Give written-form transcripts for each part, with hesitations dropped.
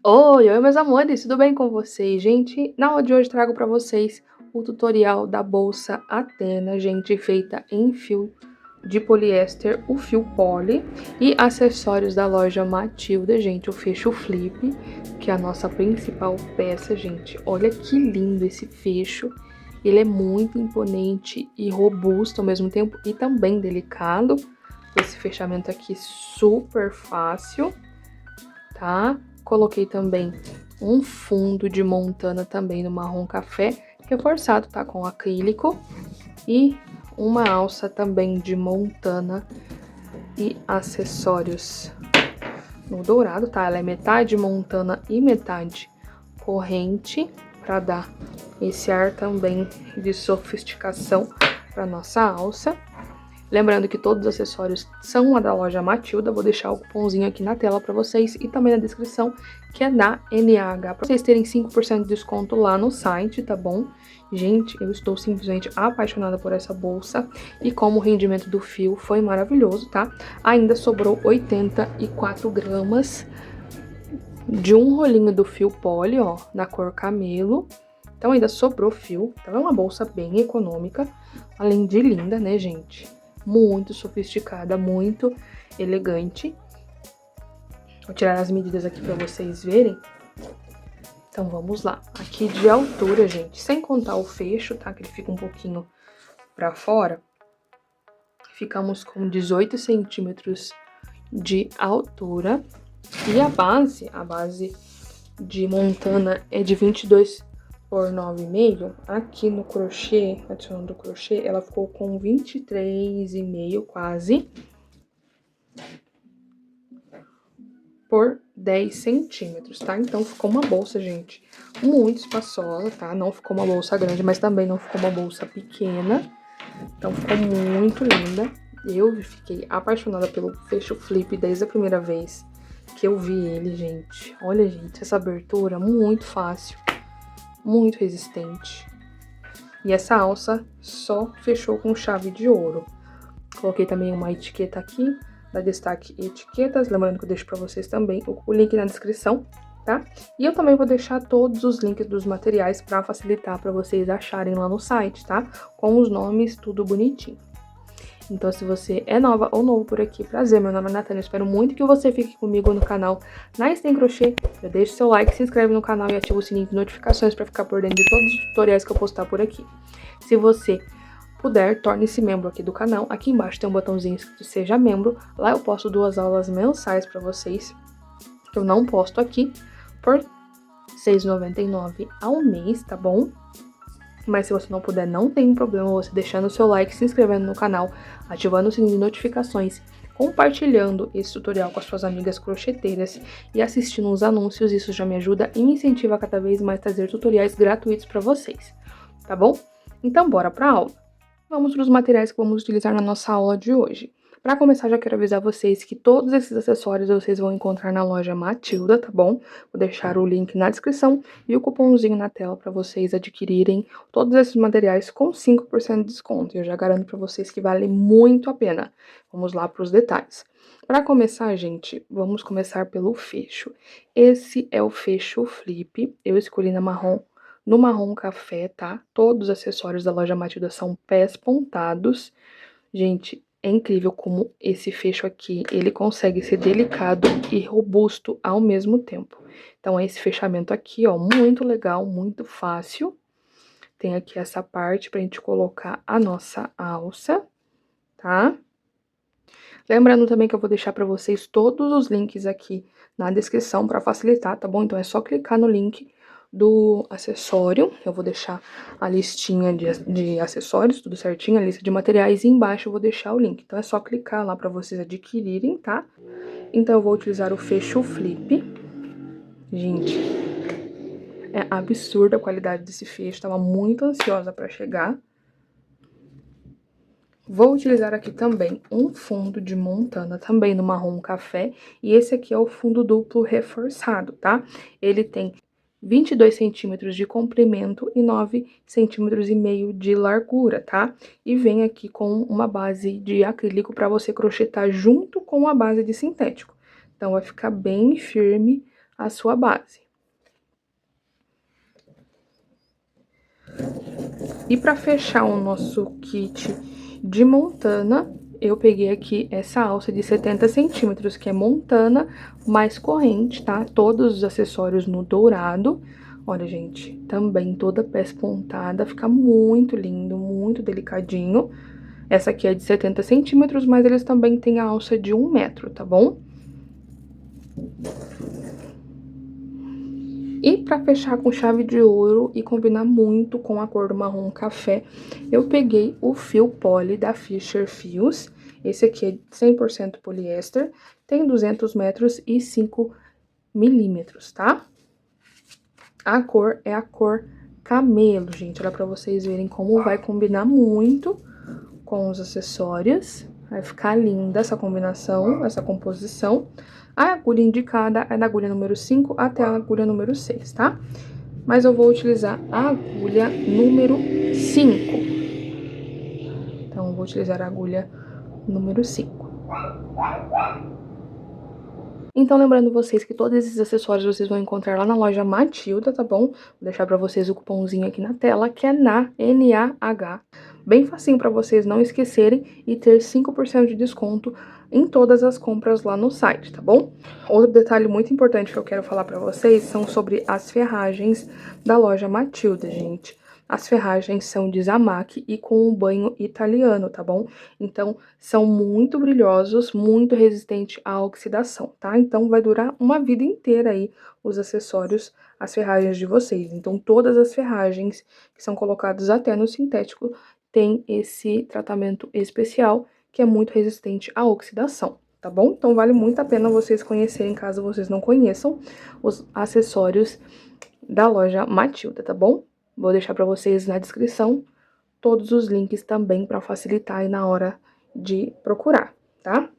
Oi, meus amores, tudo bem com vocês? Gente, na aula de hoje trago para vocês o tutorial da bolsa Athena, gente, feita em fio de poliéster, o fio poly e acessórios da loja Matilda, gente, o fecho flip, que é a nossa principal peça, gente. Olha que lindo esse fecho, ele é muito imponente e robusto ao mesmo tempo e também delicado. Esse fechamento aqui super fácil, tá? Coloquei também um fundo de montana também no marrom café, reforçado, tá? Com acrílico. E uma alça também de montana e acessórios no dourado, tá? Ela é metade montana e metade corrente, para dar esse ar também de sofisticação para nossa alça. Lembrando que todos os acessórios são da loja Matilda, vou deixar o cupomzinho aqui na tela para vocês e também na descrição, que é da NAH, para vocês terem 5% de desconto lá no site, tá bom? Gente, eu estou simplesmente apaixonada por essa bolsa e como o rendimento do fio foi maravilhoso, tá? Ainda sobrou 84 gramas de um rolinho do fio poly, ó, na cor camelo. Então ainda sobrou fio, então é uma bolsa bem econômica, além de linda, né, gente? Muito sofisticada, muito elegante. Vou tirar as medidas aqui pra vocês verem. Então, vamos lá. Aqui de altura, gente, sem contar o fecho, tá? Que ele fica um pouquinho pra fora. Ficamos com 18 centímetros de altura. E a base de montana é de 22 por 9,5, aqui no crochê, adicionando o crochê, ela ficou com 23,5 quase, por 10 centímetros, tá? Então, ficou uma bolsa, gente, muito espaçosa, tá? Não ficou uma bolsa grande, mas também não ficou uma bolsa pequena. Então, ficou muito linda. Eu fiquei apaixonada pelo fecho flip desde a primeira vez que eu vi ele, gente. Olha, gente, essa abertura muito fácil. Muito resistente. E essa alça só fechou com chave de ouro. Coloquei também uma etiqueta aqui, da Destaque Etiquetas, lembrando que eu deixo pra vocês também o link na descrição, tá? E eu também vou deixar todos os links dos materiais pra facilitar pra vocês acharem lá no site, tá? Com os nomes, tudo bonitinho. Então, se você é nova ou novo por aqui, prazer, meu nome é Natânia, espero muito que você fique comigo no canal Nice Tem Crochê. Já deixa seu like, se inscreve no canal e ativa o sininho de notificações para ficar por dentro de todos os tutoriais que eu postar por aqui. Se você puder, torne-se membro aqui do canal. Aqui embaixo tem um botãozinho escrito Seja Membro. Lá eu posto 2 aulas mensais para vocês, que eu não posto aqui, por R$ 6,99 ao mês, tá bom? Mas se você não puder, não tem problema você deixando o seu like, se inscrevendo no canal, ativando o sininho de notificações, compartilhando esse tutorial com as suas amigas crocheteiras e assistindo os anúncios. Isso já me ajuda e me incentiva a cada vez mais trazer tutoriais gratuitos para vocês, tá bom? Então bora para a aula. Vamos para os materiais que vamos utilizar na nossa aula de hoje. Para começar, já quero avisar vocês que todos esses acessórios vocês vão encontrar na loja Matilda, tá bom? Vou deixar o link na descrição e o cupomzinho na tela para vocês adquirirem todos esses materiais com 5% de desconto. Eu já garanto para vocês que vale muito a pena. Vamos lá para os detalhes. Para começar, gente, vamos começar pelo fecho. Esse é o fecho flip, eu escolhi no marrom café, tá? Todos os acessórios da loja Matilda são pés pontados. Gente, é incrível como esse fecho aqui, ele consegue ser delicado e robusto ao mesmo tempo. Então, é esse fechamento aqui, ó, muito legal, muito fácil. Tem aqui essa parte pra gente colocar a nossa alça, tá? Lembrando também que eu vou deixar pra vocês todos os links aqui na descrição pra facilitar, tá bom? Então, é só clicar no link do acessório. Eu vou deixar a listinha de acessórios, tudo certinho, a lista de materiais, e embaixo eu vou deixar o link. Então, é só clicar lá pra vocês adquirirem, tá? Então, eu vou utilizar o fecho flip. Gente, é absurda a qualidade desse fecho, tava muito ansiosa pra chegar. Vou utilizar aqui também um fundo de montana, também no marrom café, e esse aqui é o fundo duplo reforçado, tá? Ele tem 22 centímetros de comprimento e 9,5 centímetros de largura, tá? E vem aqui com uma base de acrílico para você crochetar junto com a base de sintético. Então, vai ficar bem firme a sua base. E para fechar o nosso kit de montana, eu peguei aqui essa alça de 70 centímetros, que é montana mais corrente, tá? Todos os acessórios no dourado. Olha, gente, também toda peça pontada, fica muito lindo, muito delicadinho. Essa aqui é de 70 centímetros, mas eles também têm a alça de 1 metro, tá bom? E para fechar com chave de ouro e combinar muito com a cor do marrom café, eu peguei o fio poly da Fisher Fios. Esse aqui é 100% poliéster, tem 200 metros e 5 milímetros, tá? A cor é a cor camelo, gente. Olha pra vocês verem como vai combinar muito com os acessórios. Vai ficar linda essa combinação, essa composição. A agulha indicada é da agulha número 5 até a agulha número 6, tá? Mas eu vou utilizar a agulha número 5. Então, eu vou utilizar a agulha número 5. Então, lembrando vocês que todos esses acessórios vocês vão encontrar lá na loja Matilda, tá bom? Vou deixar pra vocês o cupomzinho aqui na tela, que é NAH. Bem facinho pra vocês não esquecerem e ter 5% de desconto em todas as compras lá no site, tá bom? Outro detalhe muito importante que eu quero falar pra vocês são sobre as ferragens da loja Matilda, gente. As ferragens são de Zamac e com um banho italiano, tá bom? Então, são muito brilhosos, muito resistentes à oxidação, tá? Então, vai durar uma vida inteira aí os acessórios, as ferragens de vocês. Então, todas as ferragens que são colocadas até no sintético têm esse tratamento especial que é muito resistente à oxidação, tá bom? Então, vale muito a pena vocês conhecerem, caso vocês não conheçam, os acessórios da loja Matilda, tá bom? Vou deixar para vocês na descrição todos os links também para facilitar aí na hora de procurar, tá?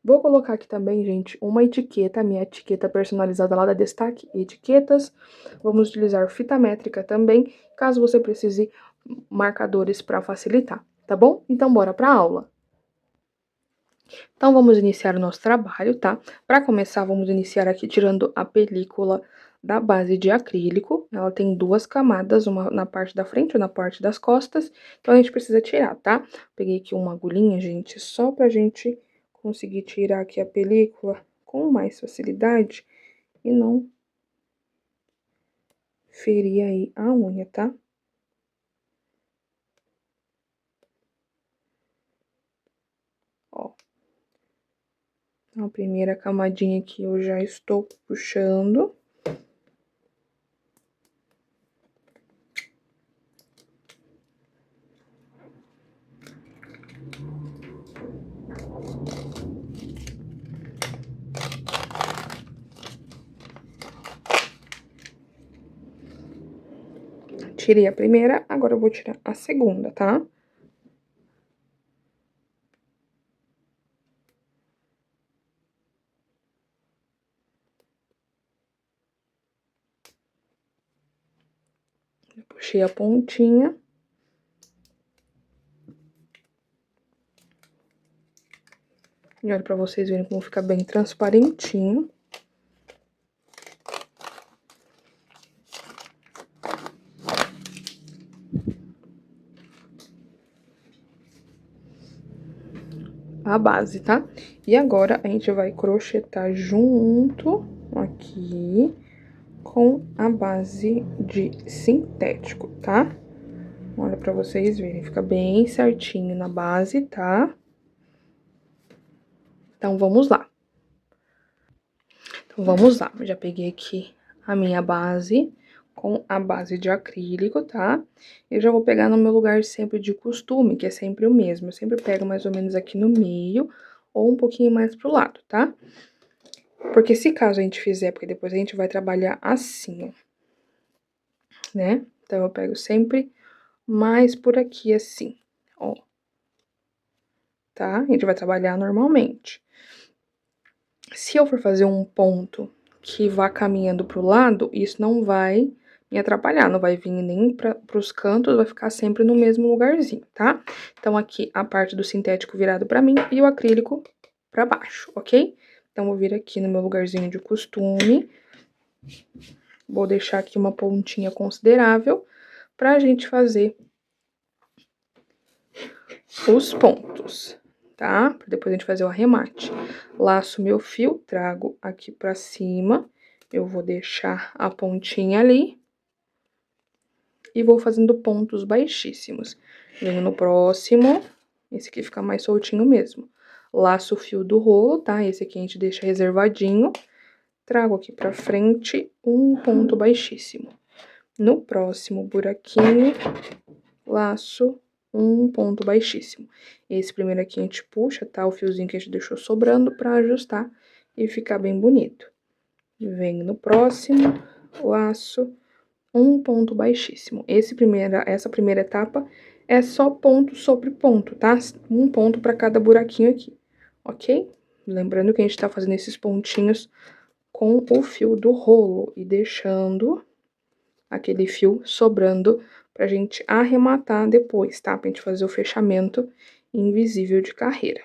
Vou colocar aqui também, gente, uma etiqueta, minha etiqueta personalizada lá da Destaque Etiquetas. Vamos utilizar fita métrica também, caso você precise marcadores para facilitar, tá bom? Então, bora para a aula. Então, vamos iniciar o nosso trabalho, tá? Para começar, vamos iniciar aqui tirando a película da base de acrílico. Ela tem 2 camadas, uma na parte da frente e na parte das costas. Então, a gente precisa tirar, tá? Peguei aqui uma agulhinha, gente, só pra gente conseguir tirar aqui a película com mais facilidade e não ferir aí a unha, tá? Ó. Então, a primeira camadinha aqui eu já estou puxando. Tirei a primeira, agora eu vou tirar a segunda, tá? Eu puxei a pontinha. E olha pra vocês verem como fica bem transparentinho. A base, tá? E agora, a gente vai crochetar junto aqui com a base de sintético, tá? Olha pra vocês verem, fica bem certinho na base, tá? Então, vamos lá. Então, vamos lá. Eu já peguei aqui a minha base com a base de acrílico, tá? Eu já vou pegar no meu lugar sempre de costume, que é sempre o mesmo. Eu sempre pego mais ou menos aqui no meio ou um pouquinho mais pro lado, tá? Porque se caso a gente fizer, porque depois a gente vai trabalhar assim, ó, né? Então, eu pego sempre mais por aqui assim, ó. Tá? A gente vai trabalhar normalmente. Se eu for fazer um ponto que vá caminhando pro lado, isso não vai me atrapalhar, não vai vir nem pros cantos, vai ficar sempre no mesmo lugarzinho, tá? Então, aqui a parte do sintético virado pra mim e o acrílico pra baixo, ok? Então, vou vir aqui no meu lugarzinho de costume, Vou deixar aqui uma pontinha considerável pra gente fazer os pontos, tá? Pra depois a gente fazer o arremate. Laço meu fio, trago aqui pra cima, eu vou deixar a pontinha ali e vou fazendo pontos baixíssimos. Venho no próximo, esse aqui fica mais soltinho mesmo. Laço o fio do rolo, tá? Esse aqui a gente deixa reservadinho. Trago aqui pra frente um ponto baixíssimo. No próximo buraquinho, laço um ponto baixíssimo. Esse primeiro aqui a gente puxa, tá? O fiozinho que a gente deixou sobrando pra ajustar e ficar bem bonito. Venho no próximo, laço um ponto baixíssimo. Essa primeira etapa é só ponto sobre ponto, tá? Um ponto pra cada buraquinho aqui, ok? Lembrando que a gente tá fazendo esses pontinhos com o fio do rolo e deixando aquele fio sobrando pra gente arrematar depois, tá? Pra gente fazer o fechamento invisível de carreira,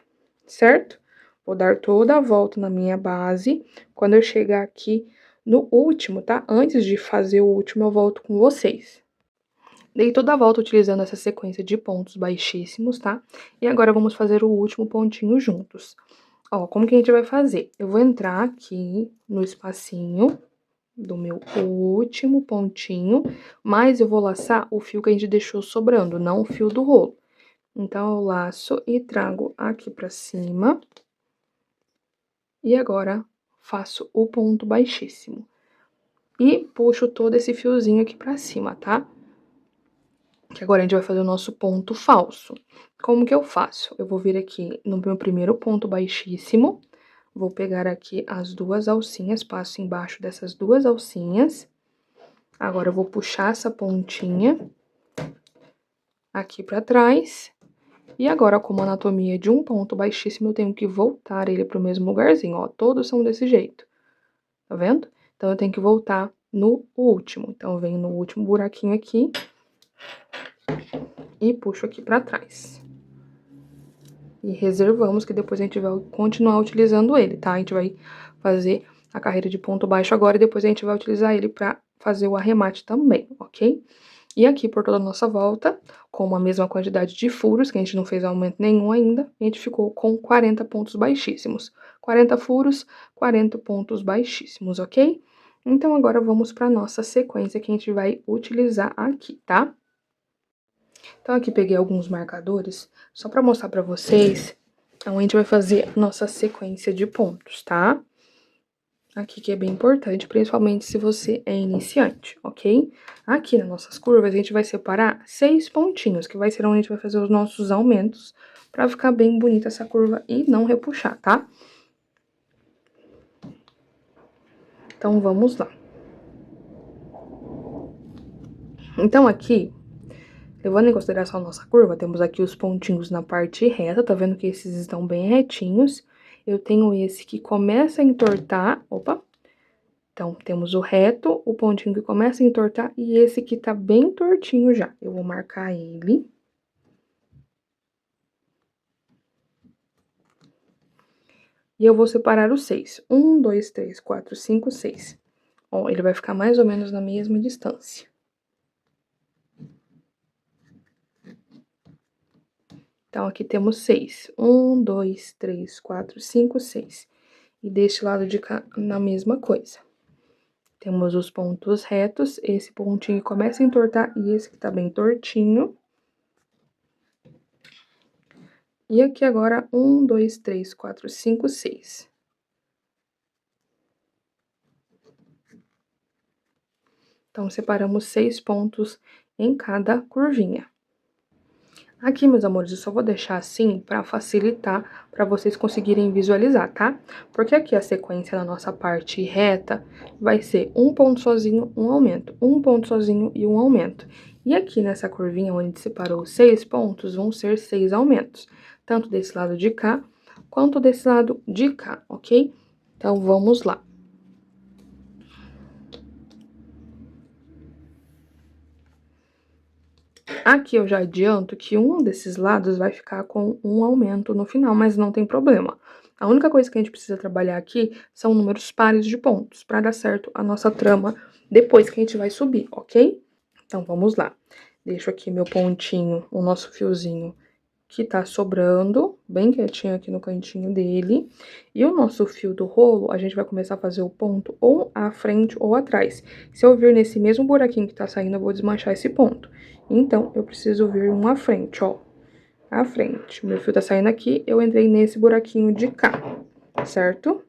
certo? Vou dar toda a volta na minha base. Quando eu chegar aqui no último, tá? Antes de fazer o último, eu volto com vocês. Dei toda a volta utilizando essa sequência de pontos baixíssimos, tá? E agora vamos fazer o último pontinho juntos. Ó, como que a gente vai fazer? Eu vou entrar aqui no espacinho do meu último pontinho, mas eu vou laçar o fio que a gente deixou sobrando, não o fio do rolo. Então, eu laço e trago aqui pra cima. E agora, faço o ponto baixíssimo. E puxo todo esse fiozinho aqui pra cima, tá? Que agora a gente vai fazer o nosso ponto falso. Como que eu faço? Eu vou vir aqui no meu primeiro ponto baixíssimo, vou pegar aqui as duas alcinhas, passo embaixo dessas duas alcinhas. Agora, eu vou puxar essa pontinha aqui pra trás. E agora, como anatomia de um ponto baixíssimo, eu tenho que voltar ele pro mesmo lugarzinho, ó. Todos são desse jeito, tá vendo? Então, eu tenho que voltar no último. Então, eu venho no último buraquinho aqui e puxo aqui pra trás. E reservamos, que depois a gente vai continuar utilizando ele, tá? A gente vai fazer a carreira de ponto baixo agora e depois a gente vai utilizar ele pra fazer o arremate também, ok? E aqui, por toda a nossa volta, com a mesma quantidade de furos, que a gente não fez aumento nenhum ainda, a gente ficou com 40 pontos baixíssimos. 40 furos, 40 pontos baixíssimos, ok? Então, agora vamos para nossa sequência que a gente vai utilizar aqui, tá? Então, aqui peguei alguns marcadores, só para mostrar para vocês, então a gente vai fazer nossa sequência de pontos, tá? Aqui que é bem importante, principalmente se você é iniciante, ok? Aqui nas nossas curvas, a gente vai separar 6 pontinhos, que vai ser onde a gente vai fazer os nossos aumentos, pra ficar bem bonita essa curva e não repuxar, tá? Então, vamos lá. Então, aqui, levando em consideração a nossa curva, temos aqui os pontinhos na parte reta, tá vendo que esses estão bem retinhos? Eu tenho esse que começa a entortar, opa! Então, temos o reto, o pontinho que começa a entortar e esse que tá bem tortinho já. Eu vou marcar ele. E eu vou separar os 6. 1, 2, 3, 4, 5, 6. Ó, ele vai ficar mais ou menos na mesma distância. Então, aqui temos 6. 1, 2, 3, 4, 5, 6. E deste lado de cá, na mesma coisa. Temos os pontos retos, esse pontinho começa a entortar e esse que tá bem tortinho. E aqui agora, 1, 2, 3, 4, 5, 6. Então, separamos 6 pontos em cada curvinha. Aqui, meus amores, eu só vou deixar assim pra facilitar, pra vocês conseguirem visualizar, tá? Porque aqui a sequência na nossa parte reta vai ser um ponto sozinho, um aumento, um ponto sozinho e um aumento. E aqui nessa curvinha onde a gente separou 6 pontos, vão ser 6 aumentos, tanto desse lado de cá, quanto desse lado de cá, ok? Então, vamos lá. Aqui eu já adianto que um desses lados vai ficar com um aumento no final, mas não tem problema. A única coisa que a gente precisa trabalhar aqui são números pares de pontos, para dar certo a nossa trama depois que a gente vai subir, ok? Então, vamos lá. Deixo aqui meu pontinho, o nosso fiozinho que tá sobrando, bem quietinho aqui no cantinho dele. E o nosso fio do rolo, a gente vai começar a fazer o ponto ou à frente ou atrás. Se eu vir nesse mesmo buraquinho que tá saindo, eu vou desmanchar esse ponto. Então, eu preciso vir um à frente, ó. À frente. Meu fio tá saindo aqui, eu entrei nesse buraquinho de cá, certo?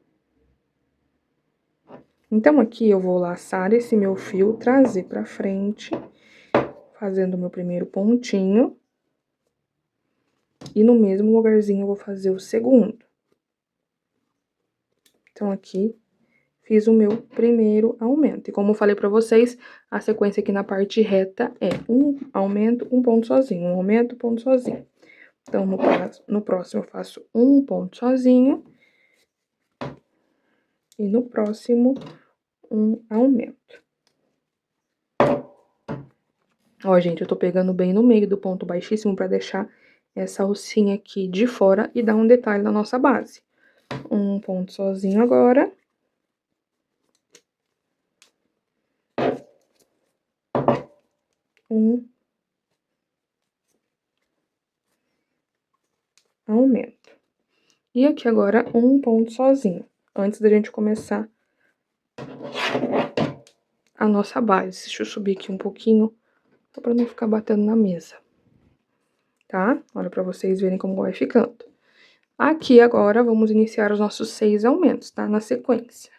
Então, aqui eu vou laçar esse meu fio, trazer pra frente, fazendo o meu primeiro pontinho. E no mesmo lugarzinho eu vou fazer o segundo. Então, aqui, fiz o meu primeiro aumento. E como eu falei pra vocês, a sequência aqui na parte reta é um aumento, um ponto sozinho, um aumento, ponto sozinho. Então, no próximo eu faço um ponto sozinho. E no próximo, um aumento. Ó, gente, eu tô pegando bem no meio do ponto baixíssimo pra deixar essa alcinha aqui de fora e dar um detalhe na nossa base. Um ponto sozinho agora. Um aumento. E aqui agora um ponto sozinho, antes da gente começar a nossa base. Deixa eu subir aqui um pouquinho, só pra não ficar batendo na mesa, tá? Olha pra vocês verem como vai ficando. Aqui agora vamos iniciar os nossos 6 aumentos, tá? Na sequência.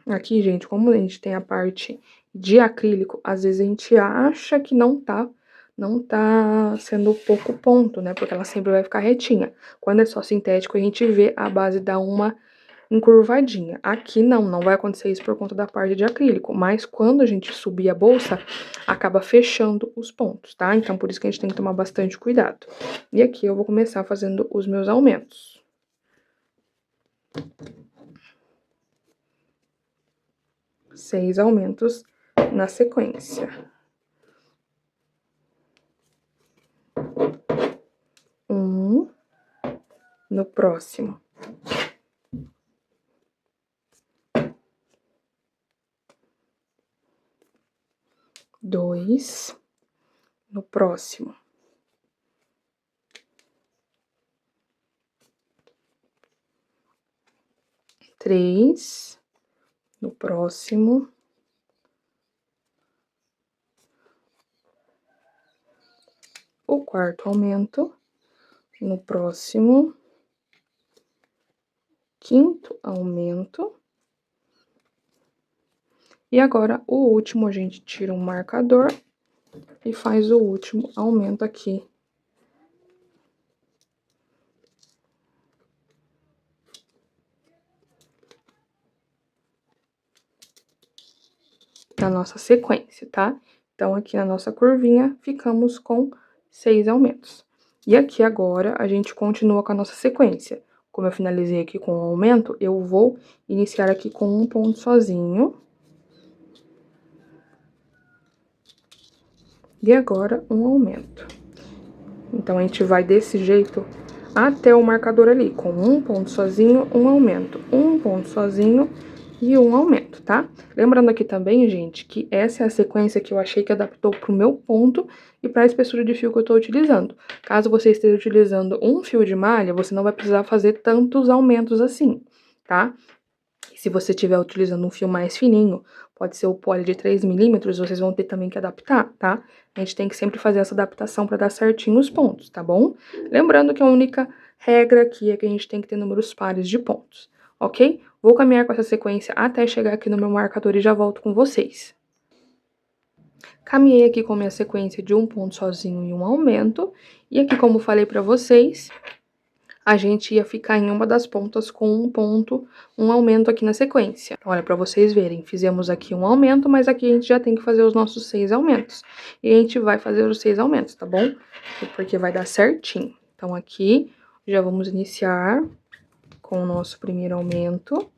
Aqui, gente, como a gente tem a parte de acrílico, às vezes a gente acha que não tá sendo pouco ponto, né? Porque ela sempre vai ficar retinha. Quando é só sintético, a gente vê a base dar uma encurvadinha. Aqui não vai acontecer isso por conta da parte de acrílico, mas quando a gente subir a bolsa, acaba fechando os pontos, tá? Então, por isso que a gente tem que tomar bastante cuidado. E aqui eu vou começar fazendo os meus aumentos. Seis aumentos na sequência. Um, no próximo. Dois, no próximo. Três, no próximo. O quarto aumento, no próximo. Quinto aumento. E agora, o último, a gente tira um marcador e faz o último aumento aqui. Na nossa sequência, tá? Então, aqui na nossa curvinha, ficamos com 6 aumentos. E aqui agora, a gente continua com a nossa sequência. Como eu finalizei aqui com o aumento, eu vou iniciar aqui com um ponto sozinho. E agora, um aumento. Então, a gente vai desse jeito até o marcador ali, com um ponto sozinho, um aumento. Um ponto sozinho e um aumento, tá? Lembrando aqui também, gente, que essa é a sequência que eu achei que adaptou pro meu ponto e pra espessura de fio que eu tô utilizando. Caso você esteja utilizando um fio de malha, você não vai precisar fazer tantos aumentos assim, tá? E se você estiver utilizando um fio mais fininho, pode ser o poly de 3 milímetros, vocês vão ter também que adaptar, tá? A gente tem que sempre fazer essa adaptação para dar certinho os pontos, tá bom? Lembrando que a única regra aqui é que a gente tem que ter números pares de pontos, ok? Vou caminhar com essa sequência até chegar aqui no meu marcador e já volto com vocês. Caminhei aqui com a minha sequência de um ponto sozinho e um aumento, e aqui, como falei para vocês, a gente ia ficar em uma das pontas com um ponto, um aumento aqui na sequência. Olha, para vocês verem, fizemos aqui um aumento, mas aqui a gente já tem que fazer os nossos 6 aumentos. E a gente vai fazer os 6 aumentos, tá bom? Porque vai dar certinho. Então, aqui, já vamos iniciar com o nosso primeiro aumento.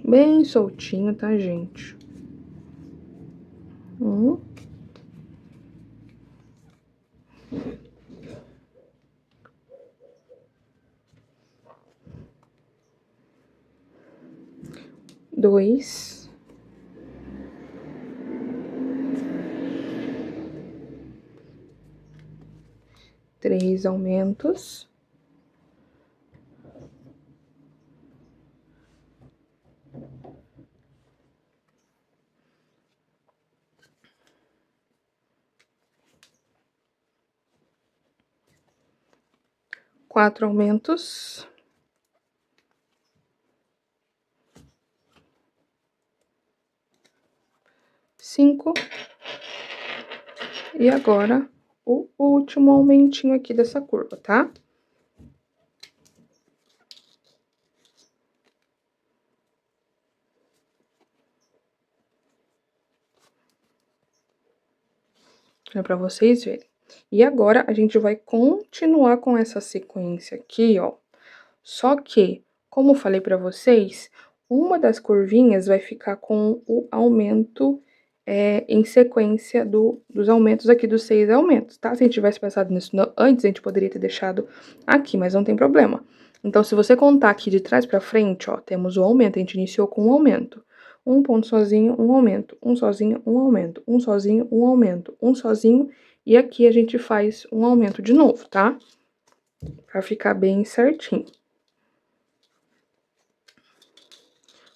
Bem soltinho, tá, gente? Um. 2, 3 aumentos. 4 aumentos. 5. E agora, o último aumentinho aqui dessa curva, tá? É pra vocês verem. E agora, a gente vai continuar com essa sequência aqui, ó. Só que, como eu falei pra vocês, uma das curvinhas vai ficar com o aumento em sequência dos aumentos aqui, dos 6 aumentos, tá? Se a gente tivesse pensado nisso antes, a gente poderia ter deixado aqui, mas não tem problema. Então, se você contar aqui de trás pra frente, ó, temos o aumento, a gente iniciou com um aumento. Um ponto sozinho, um aumento, um sozinho, um aumento, um sozinho, um aumento, um sozinho, e aqui a gente faz um aumento de novo, tá? Pra ficar bem certinho.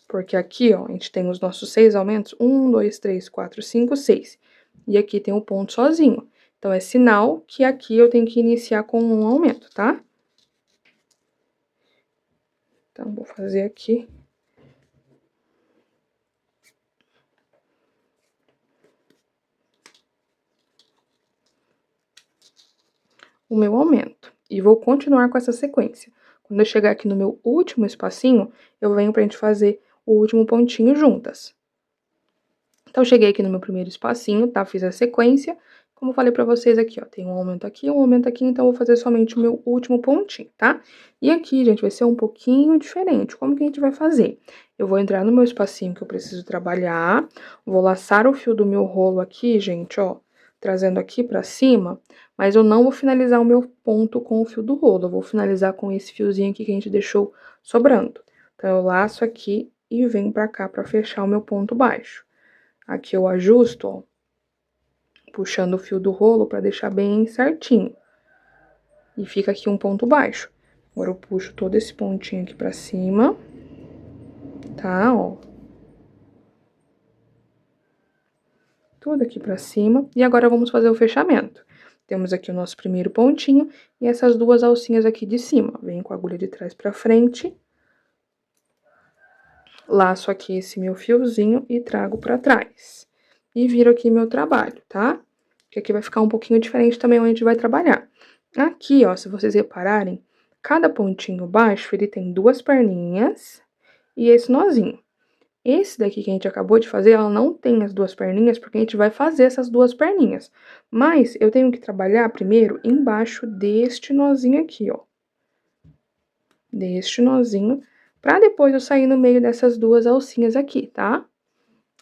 Porque aqui, ó, a gente tem os nossos 6 aumentos, 1, 2, 3, 4, 5, 6. E aqui tem o ponto sozinho. Então, é sinal que aqui eu tenho que iniciar com um aumento, tá? Então, vou fazer aqui. O meu aumento. E vou continuar com essa sequência. Quando eu chegar aqui no meu último espacinho, eu venho pra gente fazer o último pontinho juntas. Então, eu cheguei aqui no meu primeiro espacinho, tá? Fiz a sequência. Como eu falei pra vocês aqui, ó, tem um aumento aqui, então eu vou fazer somente o meu último pontinho, tá? E aqui, gente, vai ser um pouquinho diferente. Como que a gente vai fazer? Eu vou entrar no meu espacinho que eu preciso trabalhar, vou laçar o fio do meu rolo aqui, gente, ó, trazendo aqui pra cima, mas eu não vou finalizar o meu ponto com o fio do rolo, eu vou finalizar com esse fiozinho aqui que a gente deixou sobrando. Então, eu laço aqui e venho pra cá pra fechar o meu ponto baixo. Aqui eu ajusto, ó, puxando o fio do rolo pra deixar bem certinho. E fica aqui um ponto baixo. Agora eu puxo todo esse pontinho aqui pra cima, tá, ó. Tudo aqui pra cima. E agora vamos fazer o fechamento. Temos aqui o nosso primeiro pontinho e essas duas alcinhas aqui de cima. Venho com a agulha de trás pra frente. Laço aqui esse meu fiozinho e trago pra trás. E viro aqui meu trabalho, tá? Que aqui vai ficar um pouquinho diferente também onde a gente vai trabalhar. Aqui, ó, se vocês repararem, cada pontinho baixo, ele tem duas perninhas e esse nozinho. Esse daqui que a gente acabou de fazer, ela não tem as duas perninhas, porque a gente vai fazer essas duas perninhas. Mas eu tenho que trabalhar primeiro embaixo deste nozinho aqui, ó. Deste nozinho, pra depois eu sair no meio dessas duas alcinhas aqui, tá?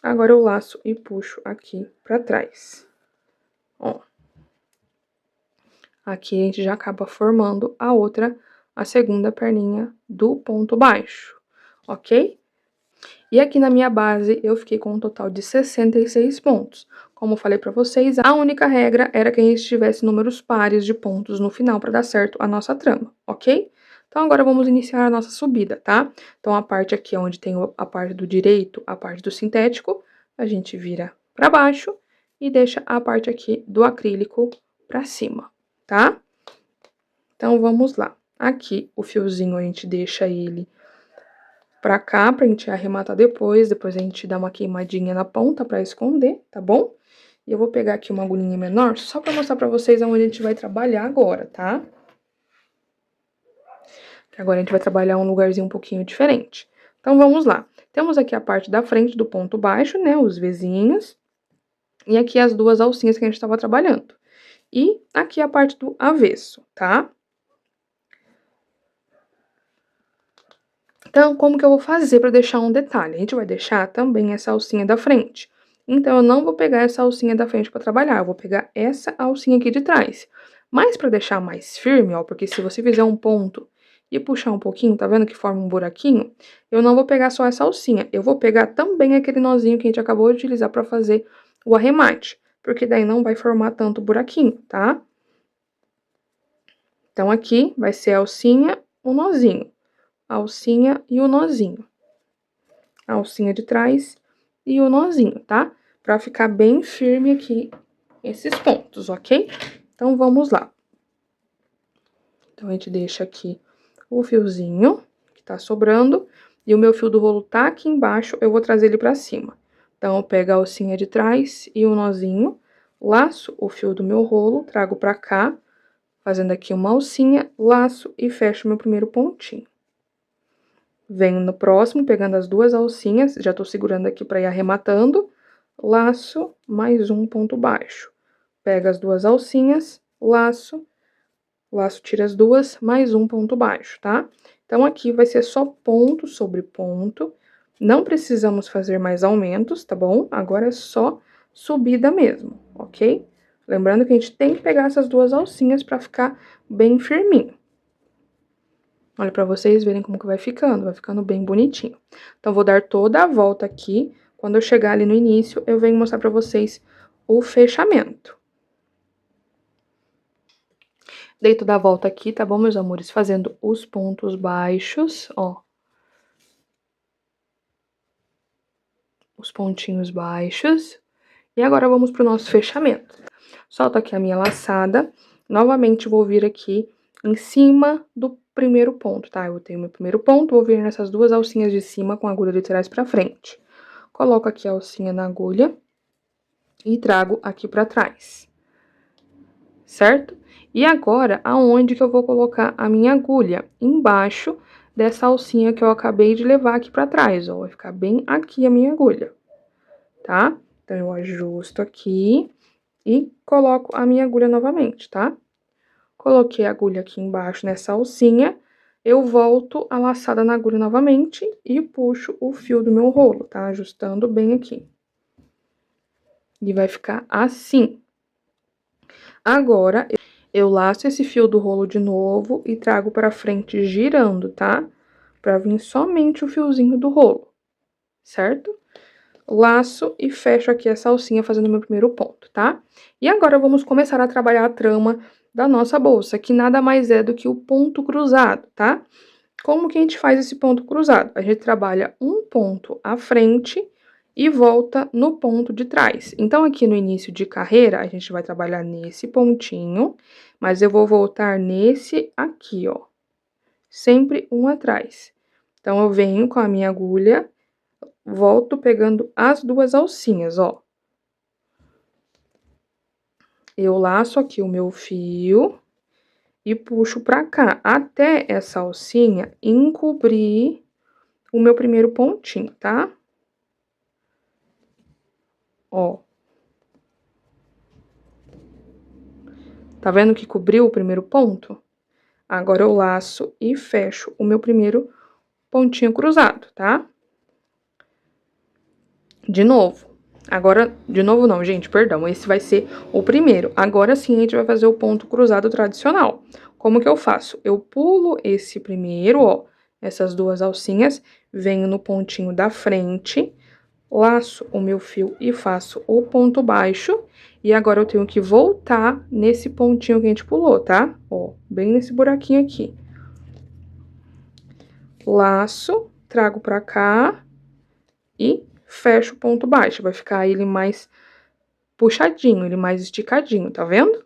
Agora eu laço e puxo aqui pra trás. Ó. Aqui a gente já acaba formando a segunda perninha do ponto baixo, ok? E aqui na minha base eu fiquei com um total de 66 pontos. Como eu falei pra vocês, a única regra era que a gente tivesse números pares de pontos no final pra dar certo a nossa trama, ok? Então agora vamos iniciar a nossa subida, tá? Então a parte aqui onde tem a parte do direito, a parte do sintético, a gente vira pra baixo e deixa a parte aqui do acrílico pra cima, tá? Então, vamos lá. Aqui, o fiozinho, a gente deixa ele pra cá, pra gente arrematar depois a gente dá uma queimadinha na ponta pra esconder, tá bom? E eu vou pegar aqui uma agulhinha menor, só pra mostrar pra vocês aonde a gente vai trabalhar agora, tá? Que agora a gente vai trabalhar um lugarzinho um pouquinho diferente. Então, vamos lá. Temos aqui a parte da frente do ponto baixo, né, os vizinhos. E aqui as duas alcinhas que a gente tava trabalhando. E aqui a parte do avesso, tá? Então, como que eu vou fazer para deixar um detalhe? A gente vai deixar também essa alcinha da frente. Então, eu não vou pegar essa alcinha da frente para trabalhar, eu vou pegar essa alcinha aqui de trás. Mas para deixar mais firme, ó, porque se você fizer um ponto e puxar um pouquinho, tá vendo que forma um buraquinho? Eu não vou pegar só essa alcinha, eu vou pegar também aquele nozinho que a gente acabou de utilizar pra fazer o arremate, porque daí não vai formar tanto buraquinho, tá? Então, aqui vai ser a alcinha, o nozinho, a alcinha e o nozinho. A alcinha de trás e o nozinho, tá? Pra ficar bem firme aqui esses pontos, ok? Então, vamos lá. Então, a gente deixa aqui o fiozinho que tá sobrando e o meu fio do rolo tá aqui embaixo, eu vou trazer ele pra cima. Então, eu pego a alcinha de trás e o nozinho, laço o fio do meu rolo, trago pra cá, fazendo aqui uma alcinha, laço e fecho meu primeiro pontinho. Venho no próximo, pegando as duas alcinhas, já tô segurando aqui pra ir arrematando, laço, mais um ponto baixo. Pego as duas alcinhas, laço, tira as duas, mais um ponto baixo, tá? Então, aqui vai ser só ponto sobre ponto, não precisamos fazer mais aumentos, tá bom? Agora é só subida mesmo, ok? Lembrando que a gente tem que pegar essas duas alcinhas pra ficar bem firminho. Olha pra vocês verem como que vai ficando bem bonitinho. Então, vou dar toda a volta aqui, quando eu chegar ali no início, eu venho mostrar pra vocês o fechamento. Dei toda a volta aqui, tá bom, meus amores? Fazendo os pontos baixos, ó. Os pontinhos baixos. E agora, vamos pro nosso fechamento. Solto aqui a minha laçada. Novamente, vou vir aqui em cima do primeiro ponto, tá? Eu tenho meu primeiro ponto, vou vir nessas duas alcinhas de cima com a agulha de trás pra frente. Coloco aqui a alcinha na agulha e trago aqui pra trás. Certo? E agora, aonde que eu vou colocar a minha agulha? Embaixo dessa alcinha que eu acabei de levar aqui pra trás, ó. Vai ficar bem aqui a minha agulha, tá? Então, eu ajusto aqui e coloco a minha agulha novamente, tá? Coloquei a agulha aqui embaixo nessa alcinha, eu volto a laçada na agulha novamente e puxo o fio do meu rolo, tá? Ajustando bem aqui. E vai ficar assim. Agora, eu laço esse fio do rolo de novo e trago pra frente girando, tá? Pra vir somente o fiozinho do rolo, certo? Laço e fecho aqui essa alcinha fazendo meu primeiro ponto, tá? E agora, vamos começar a trabalhar a trama da nossa bolsa, que nada mais é do que o ponto cruzado, tá? Como que a gente faz esse ponto cruzado? A gente trabalha um ponto à frente e volta no ponto de trás. Então, aqui no início de carreira, a gente vai trabalhar nesse pontinho, mas eu vou voltar nesse aqui, ó. Sempre um atrás. Então, eu venho com a minha agulha, volto pegando as duas alcinhas, ó. Eu laço aqui o meu fio e puxo pra cá, até essa alcinha encobrir o meu primeiro pontinho, tá? Ó. Tá vendo que cobriu o primeiro ponto? Agora, eu laço e fecho o meu primeiro pontinho cruzado, tá? De novo. Agora, de novo não, gente, perdão, esse vai ser o primeiro. Agora sim, a gente vai fazer o ponto cruzado tradicional. Como que eu faço? Eu pulo esse primeiro, ó, essas duas alcinhas, venho no pontinho da frente, laço o meu fio e faço o ponto baixo. E agora, eu tenho que voltar nesse pontinho que a gente pulou, tá? Ó, bem nesse buraquinho aqui. Laço, trago pra cá e fecho o ponto baixo. Vai ficar ele mais puxadinho, ele mais esticadinho, tá vendo?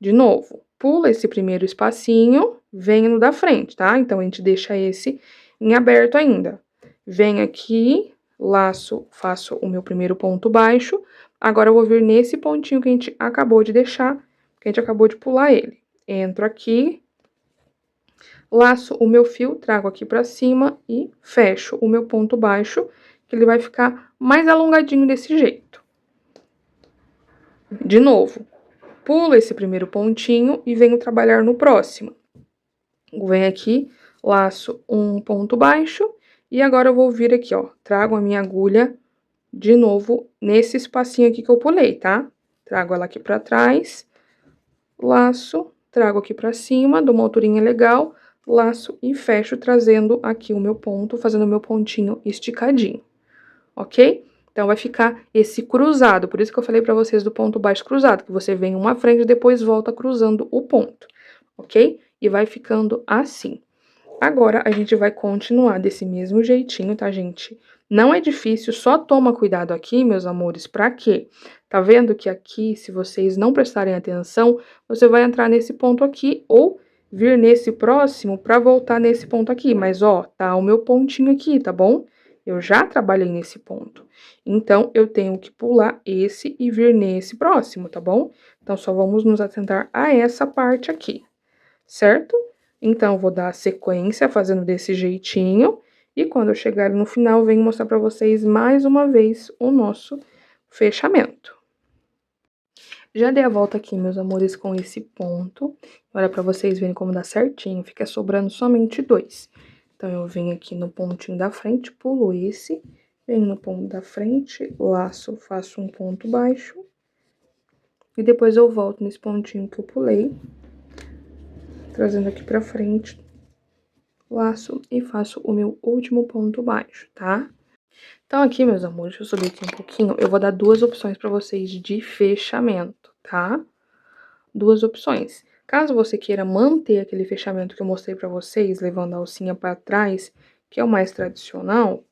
De novo, pula esse primeiro espacinho, vem no da frente, tá? Então, a gente deixa esse em aberto ainda. Venho aqui, laço, faço o meu primeiro ponto baixo. Agora, eu vou vir nesse pontinho que a gente acabou de deixar, que a gente acabou de pular ele. Entro aqui, laço o meu fio, trago aqui pra cima e fecho o meu ponto baixo, que ele vai ficar mais alongadinho desse jeito. De novo, pulo esse primeiro pontinho e venho trabalhar no próximo. Venho aqui, laço um ponto baixo e agora eu vou vir aqui, ó, trago a minha agulha de novo nesse espacinho aqui que eu pulei, tá? Trago ela aqui pra trás, laço, trago aqui pra cima, dou uma alturinha legal, laço e fecho, trazendo aqui o meu ponto, fazendo o meu pontinho esticadinho, ok? Então, vai ficar esse cruzado, por isso que eu falei pra vocês do ponto baixo cruzado, que você vem uma frente e depois volta cruzando o ponto, ok? E vai ficando assim. Agora, a gente vai continuar desse mesmo jeitinho, tá, gente? Não é difícil, só toma cuidado aqui, meus amores, pra quê? Tá vendo que aqui, se vocês não prestarem atenção, você vai entrar nesse ponto aqui ou vir nesse próximo pra voltar nesse ponto aqui. Mas, ó, tá o meu pontinho aqui, tá bom? Eu já trabalhei nesse ponto. Então, eu tenho que pular esse e vir nesse próximo, tá bom? Então, só vamos nos atentar a essa parte aqui, certo? Então, eu vou dar a sequência fazendo desse jeitinho. E quando eu chegar no final, eu venho mostrar pra vocês mais uma vez o nosso fechamento. Já dei a volta aqui, meus amores, com esse ponto. Olha pra vocês verem como dá certinho, fica sobrando somente 2. Então, eu venho aqui no pontinho da frente, pulo esse, venho no ponto da frente, laço, faço um ponto baixo. E depois eu volto nesse pontinho que eu pulei, trazendo aqui pra frente, laço e faço o meu último ponto baixo, tá? Então, aqui, meus amores, deixa eu subir aqui um pouquinho, eu vou dar 2 opções pra vocês de fechamento, tá? 2 opções. Caso você queira manter aquele fechamento que eu mostrei pra vocês, levando a alcinha pra trás, que é o mais tradicional,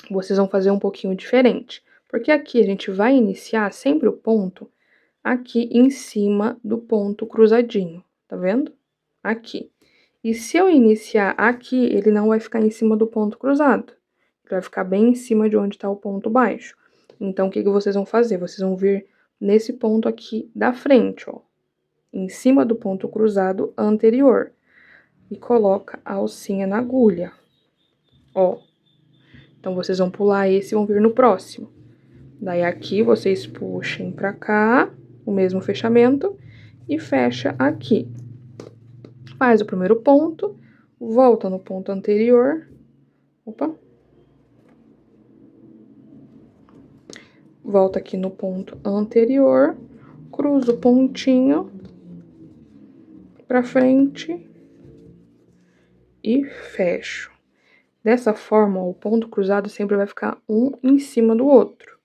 vocês vão fazer um pouquinho diferente. Porque aqui a gente vai iniciar sempre o ponto aqui em cima do ponto cruzadinho, tá vendo? Aqui. E se eu iniciar aqui, ele não vai ficar em cima do ponto cruzado. Ele vai ficar bem em cima de onde tá o ponto baixo. Então, o que que vocês vão fazer? Vocês vão vir nesse ponto aqui da frente, ó. Em cima do ponto cruzado anterior. E coloca a alcinha na agulha, ó. Então, vocês vão pular esse e vão vir no próximo. Daí, aqui, vocês puxem pra cá, o mesmo fechamento, e fecha aqui. Faz o primeiro ponto, volta no ponto anterior, opa. Volta aqui no ponto anterior, cruza o pontinho pra frente e fecho. Dessa forma, ó, o ponto cruzado sempre vai ficar um em cima do outro.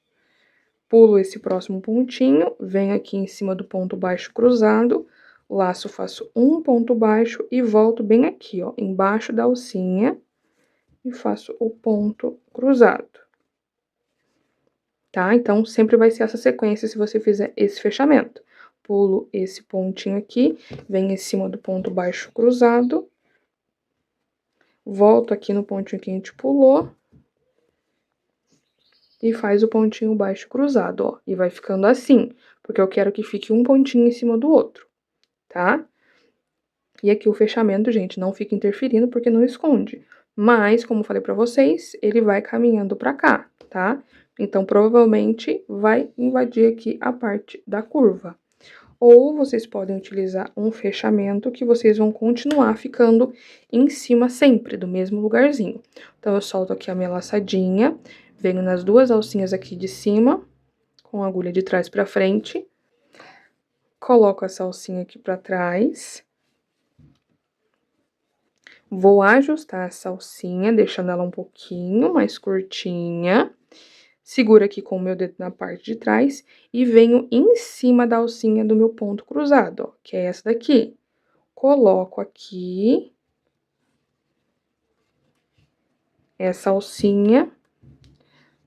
Pulo esse próximo pontinho, venho aqui em cima do ponto baixo cruzado, laço, faço um ponto baixo e volto bem aqui, ó, embaixo da alcinha e faço o ponto cruzado. Tá? Então, sempre vai ser essa sequência se você fizer esse fechamento. Pulo esse pontinho aqui, venho em cima do ponto baixo cruzado, volto aqui no pontinho que a gente pulou e faz o pontinho baixo cruzado, ó. E vai ficando assim, porque eu quero que fique um pontinho em cima do outro, tá? E aqui o fechamento, gente, não fica interferindo porque não esconde. Mas, como eu falei pra vocês, ele vai caminhando pra cá, tá? Então, provavelmente, vai invadir aqui a parte da curva. Ou vocês podem utilizar um fechamento que vocês vão continuar ficando em cima sempre, do mesmo lugarzinho. Então, eu solto aqui a minha laçadinha, venho nas 2 alcinhas aqui de cima, com a agulha de trás pra frente, coloco essa alcinha aqui pra trás, vou ajustar essa alcinha, deixando ela um pouquinho mais curtinha. Seguro aqui com o meu dedo na parte de trás e venho em cima da alcinha do meu ponto cruzado, ó, que é essa daqui. Coloco aqui essa alcinha,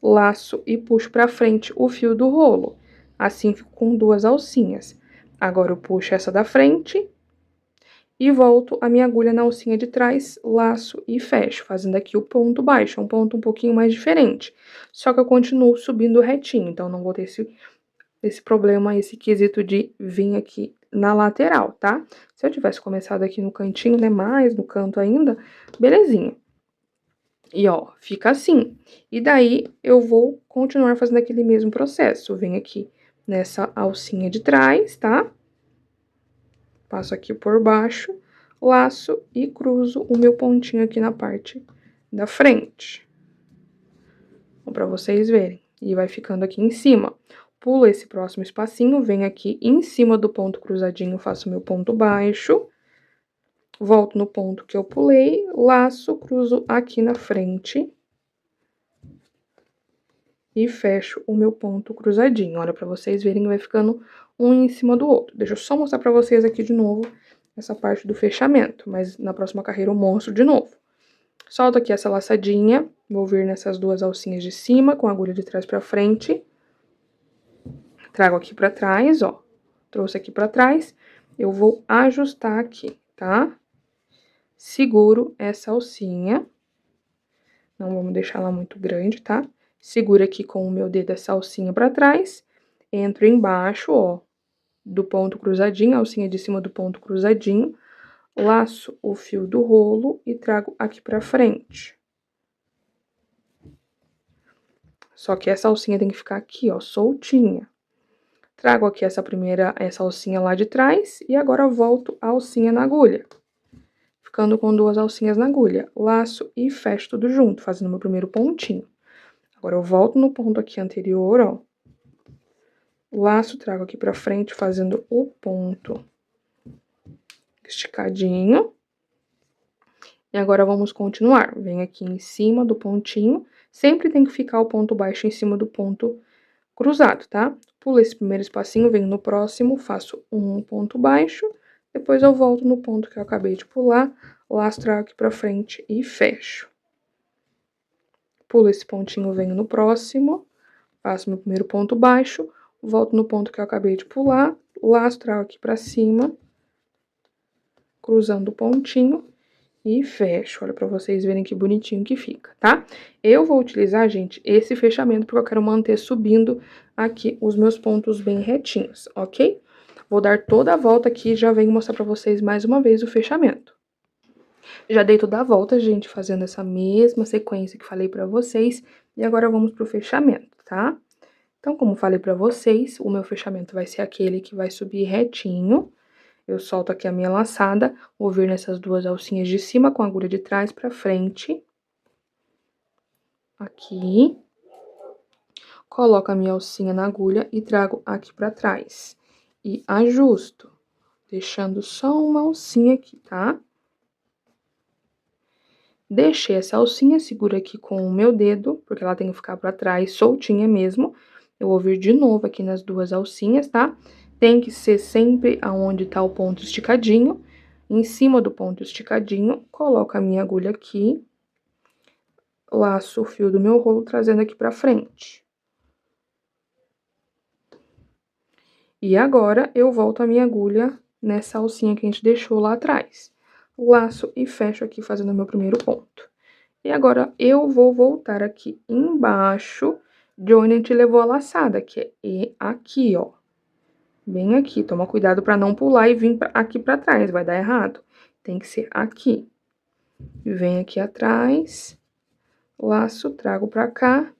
laço e puxo pra frente o fio do rolo. Assim, fico com 2 alcinhas. Agora, eu puxo essa da frente e volto a minha agulha na alcinha de trás, laço e fecho, fazendo aqui o ponto baixo, é um ponto um pouquinho mais diferente. Só que eu continuo subindo retinho, então não vou ter esse problema, esse quesito de vir aqui na lateral, tá? Se eu tivesse começado aqui no cantinho, né, mais no canto ainda, belezinha. E, ó, fica assim. E daí, eu vou continuar fazendo aquele mesmo processo. Eu venho aqui nessa alcinha de trás, tá? Passo aqui por baixo, laço e cruzo o meu pontinho aqui na parte da frente. Pra vocês verem. E vai ficando aqui em cima. Pulo esse próximo espacinho, venho aqui em cima do ponto cruzadinho, faço meu ponto baixo. Volto no ponto que eu pulei, laço, cruzo aqui na frente. E fecho o meu ponto cruzadinho. Olha, pra vocês verem, vai ficando um em cima do outro. Deixa eu só mostrar pra vocês aqui de novo essa parte do fechamento, mas na próxima carreira eu mostro de novo. Solto aqui essa laçadinha, vou vir nessas duas alcinhas de cima, com a agulha de trás pra frente. Trago aqui pra trás, ó. Trouxe aqui pra trás, eu vou ajustar aqui, tá? Seguro essa alcinha. Não vamos deixar ela muito grande, tá? Seguro aqui com o meu dedo essa alcinha pra trás. Entro embaixo, ó, do ponto cruzadinho, a alcinha de cima do ponto cruzadinho. Laço o fio do rolo e trago aqui pra frente. Só que essa alcinha tem que ficar aqui, ó, soltinha. Trago aqui essa alcinha lá de trás e agora volto a alcinha na agulha. Ficando com duas alcinhas na agulha. Laço e fecho tudo junto, fazendo meu primeiro pontinho. Agora eu volto no ponto aqui anterior, ó. Laço, trago aqui pra frente, fazendo o ponto esticadinho. E agora vamos continuar. Vem aqui em cima do pontinho. Sempre tem que ficar o ponto baixo em cima do ponto cruzado, tá? Pulo esse primeiro espacinho, venho no próximo, faço um ponto baixo. Depois eu volto no ponto que eu acabei de pular, laço, trago aqui pra frente e fecho. Pulo esse pontinho, venho no próximo, faço meu primeiro ponto baixo, volto no ponto que eu acabei de pular, laço, trago aqui pra cima, cruzando o pontinho e fecho. Olha pra vocês verem que bonitinho que fica, tá? Eu vou utilizar, gente, esse fechamento porque eu quero manter subindo aqui os meus pontos bem retinhos, ok? Vou dar toda a volta aqui e já venho mostrar pra vocês mais uma vez o fechamento. Já dei toda a volta, gente, fazendo essa mesma sequência que falei pra vocês. E agora vamos pro fechamento, tá? Então, como falei pra vocês, o meu fechamento vai ser aquele que vai subir retinho. Eu solto aqui a minha laçada, vou vir nessas duas alcinhas de cima com a agulha de trás pra frente. Aqui. Coloco a minha alcinha na agulha e trago aqui pra trás. E ajusto, deixando só uma alcinha aqui, tá? Deixei essa alcinha, seguro aqui com o meu dedo, porque ela tem que ficar pra trás, soltinha mesmo. Eu vou vir de novo aqui nas duas alcinhas, tá? Tem que ser sempre aonde tá o ponto esticadinho. Em cima do ponto esticadinho, coloco a minha agulha aqui. Laço o fio do meu rolo, trazendo aqui pra frente. E agora, eu volto a minha agulha nessa alcinha que a gente deixou lá atrás. Laço e fecho aqui, fazendo o meu primeiro ponto. E agora, eu vou voltar aqui embaixo de onde a gente levou a laçada, que é aqui, ó. Bem aqui. Toma cuidado pra não pular e vir aqui pra trás, vai dar errado. Tem que ser aqui. Vem aqui atrás, laço, trago pra cá,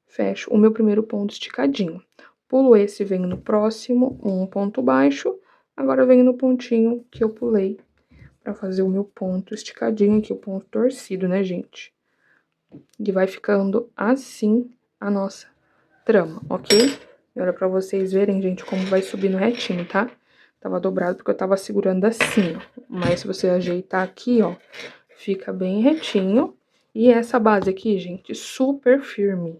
fecho o meu primeiro ponto esticadinho. Pulo esse, venho no próximo, um ponto baixo. Agora, eu venho no pontinho que eu pulei pra fazer o meu ponto esticadinho aqui, o ponto torcido, né, gente? E vai ficando assim a nossa trama, ok? E olha pra vocês verem, gente, como vai subindo retinho, tá? Tava dobrado porque eu tava segurando assim, ó. Mas se você ajeitar aqui, ó, fica bem retinho. E essa base aqui, gente, super firme.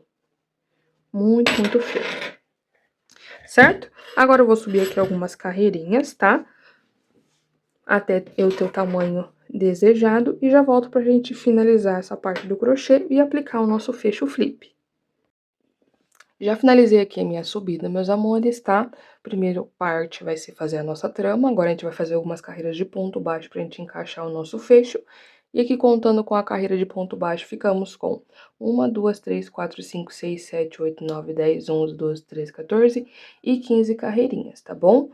Muito, muito firme. Certo? Agora eu vou subir aqui algumas carreirinhas, tá? Até eu ter o tamanho desejado e já volto pra gente finalizar essa parte do crochê e aplicar o nosso fecho flip. Já finalizei aqui a minha subida, meus amores, tá? Primeiro parte vai ser fazer a nossa trama, agora a gente vai fazer algumas carreiras de ponto baixo pra gente encaixar o nosso fecho. E aqui, contando com a carreira de ponto baixo, ficamos com 1, 2, 3, 4, 5, 6, 7, 8, 9, 10, 11, 12, 13, 14 e 15 carreirinhas, tá bom?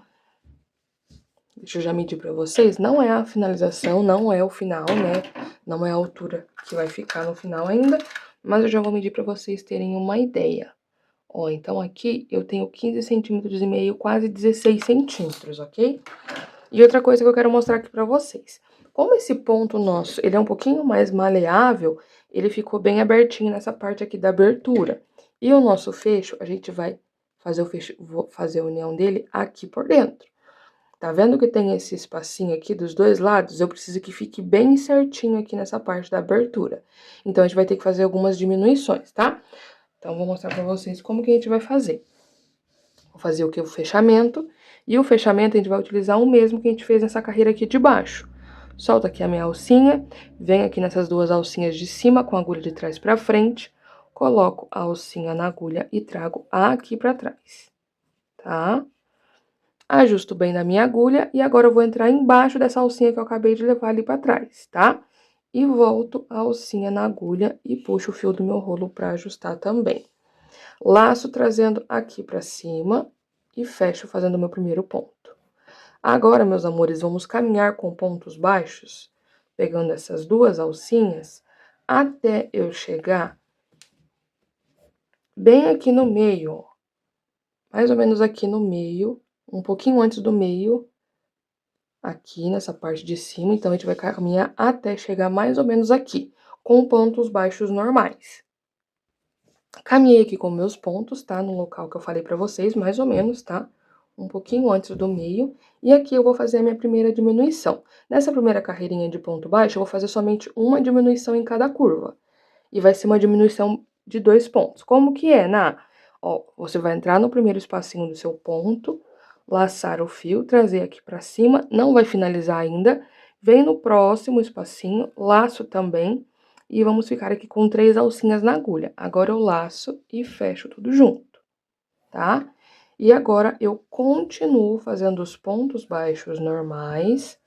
Deixa eu já medir pra vocês, não é a finalização, não é o final, né? Não é a altura que vai ficar no final ainda, mas eu já vou medir pra vocês terem uma ideia. Ó, então aqui eu tenho 15 centímetros e meio, quase 16 centímetros, ok? E outra coisa que eu quero mostrar aqui pra vocês. Como esse ponto nosso, ele é um pouquinho mais maleável, ele ficou bem abertinho nessa parte aqui da abertura. E o nosso fecho, a gente vai fazer o fecho, vou fazer a união dele aqui por dentro. Tá vendo que tem esse espacinho aqui dos dois lados? Eu preciso que fique bem certinho aqui nessa parte da abertura. Então, a gente vai ter que fazer algumas diminuições, tá? Então, vou mostrar pra vocês como que a gente vai fazer. Vou fazer o que? O fechamento. E o fechamento a gente vai utilizar o mesmo que a gente fez nessa carreira aqui de baixo. Solto aqui a minha alcinha, venho aqui nessas duas alcinhas de cima com a agulha de trás pra frente, coloco a alcinha na agulha e trago aqui pra trás, tá? Ajusto bem na minha agulha e agora eu vou entrar embaixo dessa alcinha que eu acabei de levar ali pra trás, tá? E volto a alcinha na agulha e puxo o fio do meu rolo pra ajustar também. Laço trazendo aqui pra cima e fecho fazendo o meu primeiro ponto. Agora, meus amores, vamos caminhar com pontos baixos, pegando essas duas alcinhas, até eu chegar bem aqui no meio, ó. Mais ou menos aqui no meio, um pouquinho antes do meio, aqui nessa parte de cima. Então, a gente vai caminhar até chegar mais ou menos aqui, com pontos baixos normais. Caminhei aqui com meus pontos, tá? No local que eu falei pra vocês, mais ou menos, tá? Um pouquinho antes do meio. E aqui eu vou fazer a minha primeira diminuição. Nessa primeira carreirinha de ponto baixo, eu vou fazer somente uma diminuição em cada curva. E vai ser uma diminuição de 2 pontos. Como que é, Ná? Ó, você vai entrar no primeiro espacinho do seu ponto, laçar o fio, trazer aqui pra cima, não vai finalizar ainda. Vem no próximo espacinho, laço também. E vamos ficar aqui com 3 alcinhas na agulha. Agora eu laço e fecho tudo junto, tá? E agora eu continuo fazendo os pontos baixos normais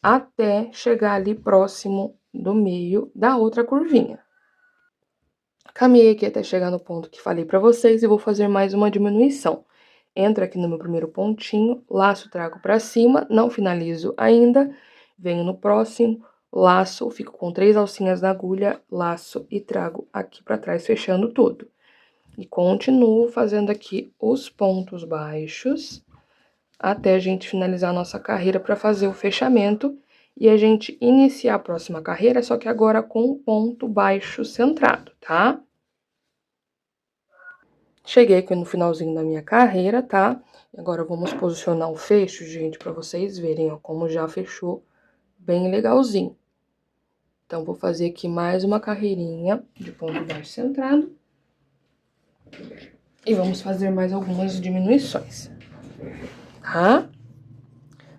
até chegar ali próximo do meio da outra curvinha. Caminhei aqui até chegar no ponto que falei pra vocês e vou fazer mais uma diminuição. Entro aqui no meu primeiro pontinho, laço, trago pra cima, não finalizo ainda, venho no próximo, laço, fico com 3 alcinhas na agulha, laço e trago aqui pra trás, fechando tudo. E continuo fazendo aqui os pontos baixos, até a gente finalizar a nossa carreira pra fazer o fechamento e a gente iniciar a próxima carreira, só que agora com um ponto baixo centrado, tá? Cheguei aqui no finalzinho da minha carreira, tá? Agora vamos posicionar o fecho, gente, pra vocês verem, ó, como já fechou bem legalzinho. Então, vou fazer aqui mais uma carreirinha de ponto baixo centrado. E vamos fazer mais algumas diminuições, tá?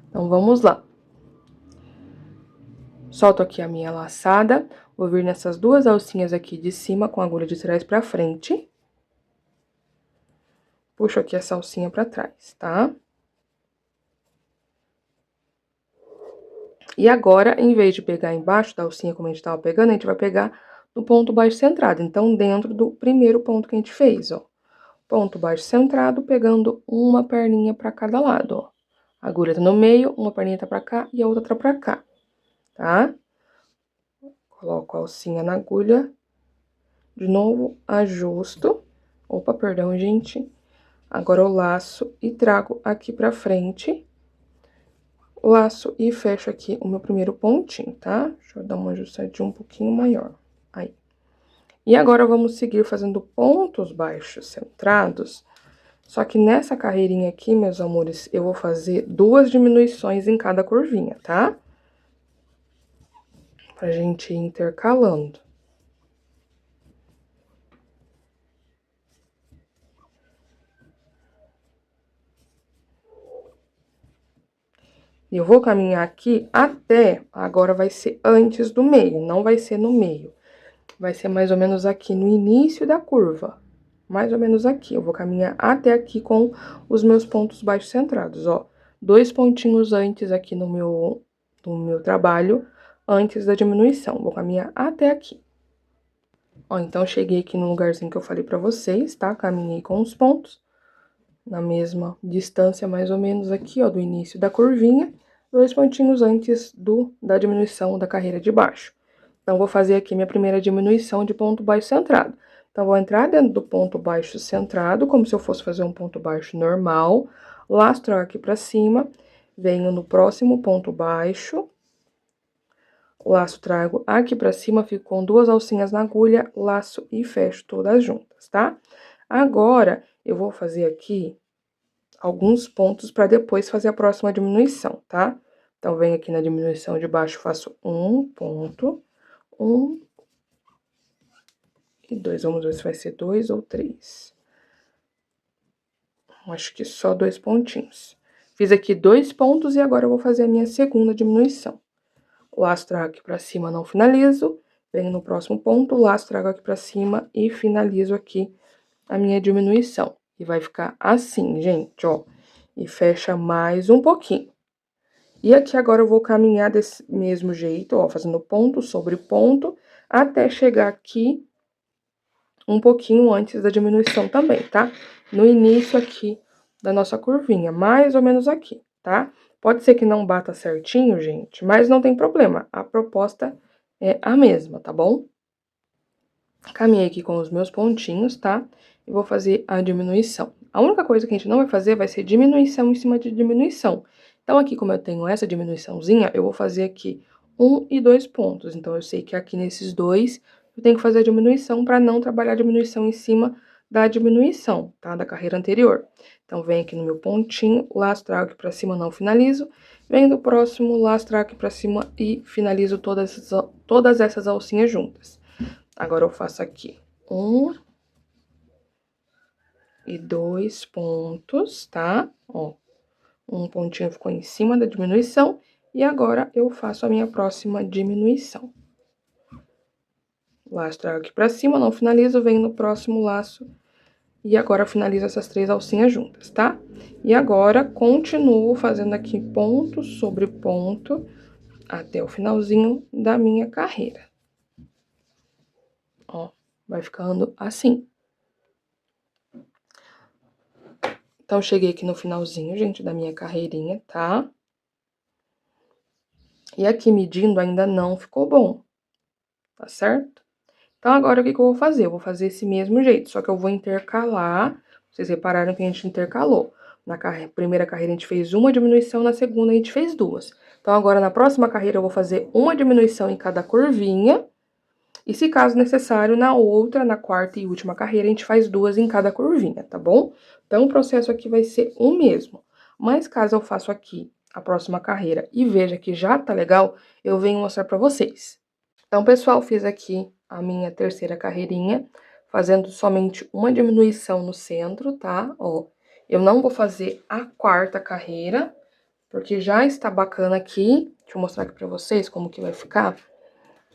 Então, vamos lá. Solto aqui a minha laçada, vou vir nessas duas alcinhas aqui de cima com a agulha de trás pra frente. Puxo aqui essa alcinha pra trás, tá? E agora, em vez de pegar embaixo da alcinha como a gente tava pegando, a gente vai pegar no ponto baixo centrado. Então, dentro do primeiro ponto que a gente fez, ó. Ponto baixo centrado, pegando uma perninha pra cada lado, ó. A agulha tá no meio, uma perninha tá pra cá e a outra tá pra cá, tá? Coloco a alcinha na agulha. De novo, ajusto. Opa, perdão, gente. Agora eu laço e trago aqui pra frente. Laço e fecho aqui o meu primeiro pontinho, tá? Deixa eu dar uma ajustadinha um pouquinho maior. Aí. E agora, vamos seguir fazendo pontos baixos centrados. Só que nessa carreirinha aqui, meus amores, eu vou fazer 2 diminuições em cada curvinha, tá? Pra gente ir intercalando. E eu vou caminhar aqui até, agora vai ser antes do meio, não vai ser no meio. Vai ser mais ou menos aqui no início da curva. Mais ou menos aqui. Eu vou caminhar até aqui com os meus pontos baixos centrados, ó. 2 pontinhos antes aqui no meu trabalho, antes da diminuição. Vou caminhar até aqui. Ó, então, cheguei aqui no lugarzinho que eu falei pra vocês, tá? Caminhei com os pontos, na mesma distância, mais ou menos aqui, ó, do início da curvinha. 2 pontinhos antes da diminuição da carreira de baixo. Então, vou fazer aqui minha primeira diminuição de ponto baixo centrado. Então, vou entrar dentro do ponto baixo centrado, como se eu fosse fazer um ponto baixo normal. Lastro aqui pra cima, venho no próximo ponto baixo. Laço, trago aqui pra cima, fico com 2 alcinhas na agulha, laço e fecho todas juntas, tá? Agora, eu vou fazer aqui alguns pontos para depois fazer a próxima diminuição, tá? Então, venho aqui na diminuição de baixo, faço um ponto, um e dois. Vamos ver se vai ser 2 ou 3. Acho que só 2 pontinhos. Fiz aqui 2 pontos e agora eu vou fazer a minha segunda diminuição. Laço, trago aqui pra cima, não finalizo. Venho no próximo ponto, laço, trago aqui pra cima e finalizo aqui a minha diminuição. E vai ficar assim, gente, ó. E fecha mais um pouquinho. E aqui agora eu vou caminhar desse mesmo jeito, ó, fazendo ponto sobre ponto, até chegar aqui um pouquinho antes da diminuição também, tá? No início aqui da nossa curvinha, mais ou menos aqui, tá? Pode ser que não bata certinho, gente, mas não tem problema, a proposta é a mesma, tá bom? Caminhei aqui com os meus pontinhos, tá? E vou fazer a diminuição. A única coisa que a gente não vai fazer vai ser diminuição em cima de diminuição. Então, aqui, como eu tenho essa diminuiçãozinha, eu vou fazer aqui 1 e 2 pontos. Então, eu sei que aqui nesses dois, eu tenho que fazer a diminuição para não trabalhar a diminuição em cima da diminuição, tá? Da carreira anterior. Então, venho aqui no meu pontinho, laço, trago aqui pra cima, não finalizo. Venho do próximo, laço, trago aqui pra cima e finalizo todas essas alcinhas juntas. Agora, eu faço aqui 1 e 2 pontos, tá? Ó, um pontinho ficou em cima da diminuição. E agora, eu faço a minha próxima diminuição. Laço, trago aqui pra cima, não finalizo, venho no próximo laço. E agora, finalizo essas 3 alcinhas juntas, tá? E agora, continuo fazendo aqui ponto sobre ponto até o finalzinho da minha carreira. Ó, vai ficando assim. Então, cheguei aqui no finalzinho, gente, da minha carreirinha, tá? E aqui, medindo, ainda não ficou bom, tá certo? Então, agora, o que que eu vou fazer? Eu vou fazer esse mesmo jeito, só que eu vou intercalar. Vocês repararam que a gente intercalou. Na primeira carreira, a gente fez uma diminuição, na segunda, a gente fez 2. Então, agora, na próxima carreira, eu vou fazer uma diminuição em cada curvinha. E, se caso necessário, na outra, na quarta e última carreira, a gente faz 2 em cada curvinha, tá bom? Então, o processo aqui vai ser o mesmo. Mas, caso eu faça aqui a próxima carreira e veja que já tá legal, eu venho mostrar pra vocês. Então, pessoal, fiz aqui a minha terceira carreirinha, fazendo somente uma diminuição no centro, tá? Ó, eu não vou fazer a quarta carreira, porque já está bacana aqui. Deixa eu mostrar aqui pra vocês como que vai ficar.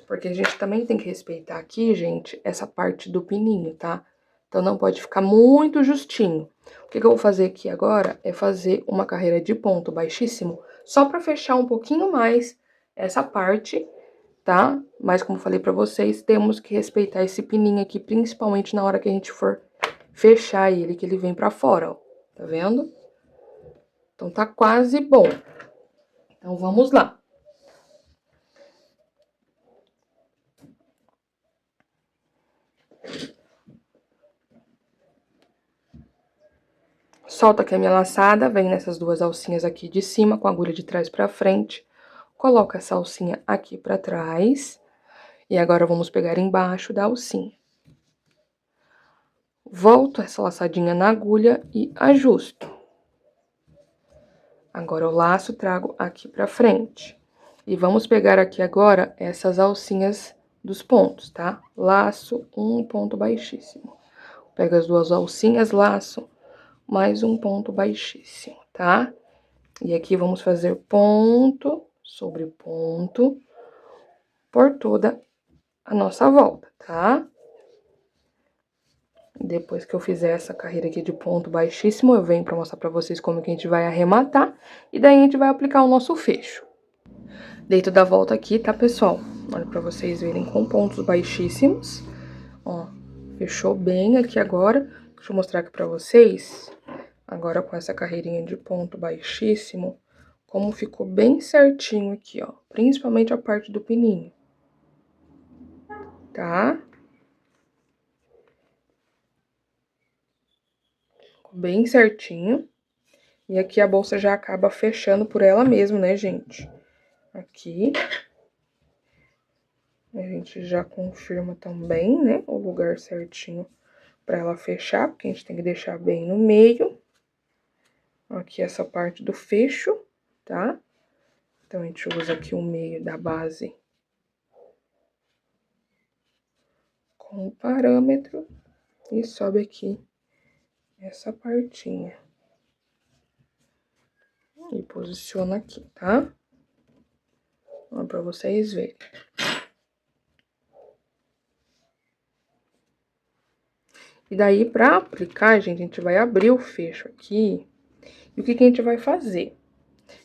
Porque a gente também tem que respeitar aqui, gente, essa parte do pininho, tá? Então, não pode ficar muito justinho. O que que eu vou fazer aqui agora é fazer uma carreira de ponto baixíssimo, só pra fechar um pouquinho mais essa parte, tá? Mas, como eu falei pra vocês, temos que respeitar esse pininho aqui, principalmente na hora que a gente for fechar ele, que ele vem pra fora, ó. Tá vendo? Então, tá quase bom. Então, vamos lá. Solto aqui a minha laçada, venho nessas 2 alcinhas aqui de cima, com a agulha de trás pra frente. Coloco essa alcinha aqui pra trás. E agora, vamos pegar embaixo da alcinha. Volto essa laçadinha na agulha e ajusto. Agora, eu laço, trago aqui pra frente. E vamos pegar aqui agora essas alcinhas dos pontos, tá? Laço, um ponto baixíssimo. Pego as 2 alcinhas, laço, mais um ponto baixíssimo, tá? E aqui vamos fazer ponto sobre ponto por toda a nossa volta, tá? Depois que eu fizer essa carreira aqui de ponto baixíssimo, eu venho pra mostrar pra vocês como que a gente vai arrematar. E daí a gente vai aplicar o nosso fecho. Dentro da volta aqui, tá, pessoal? Olha pra vocês verem com pontos baixíssimos. Ó, fechou bem aqui agora. Deixa eu mostrar aqui pra vocês. Agora com essa carreirinha de ponto baixíssimo, como ficou bem certinho aqui, ó. Principalmente a parte do pininho. Tá? Ficou bem certinho. E aqui a bolsa já acaba fechando por ela mesma, né, gente? Aqui. A gente já confirma também, né, o lugar certinho pra ela fechar, porque a gente tem que deixar bem no meio. Aqui essa parte do fecho, tá? Então, a gente usa aqui o meio da base com o parâmetro e sobe aqui essa partinha. E posiciona aqui, tá? Ó, pra vocês verem. E daí, pra aplicar, gente, a gente vai abrir o fecho aqui. E o que que a gente vai fazer?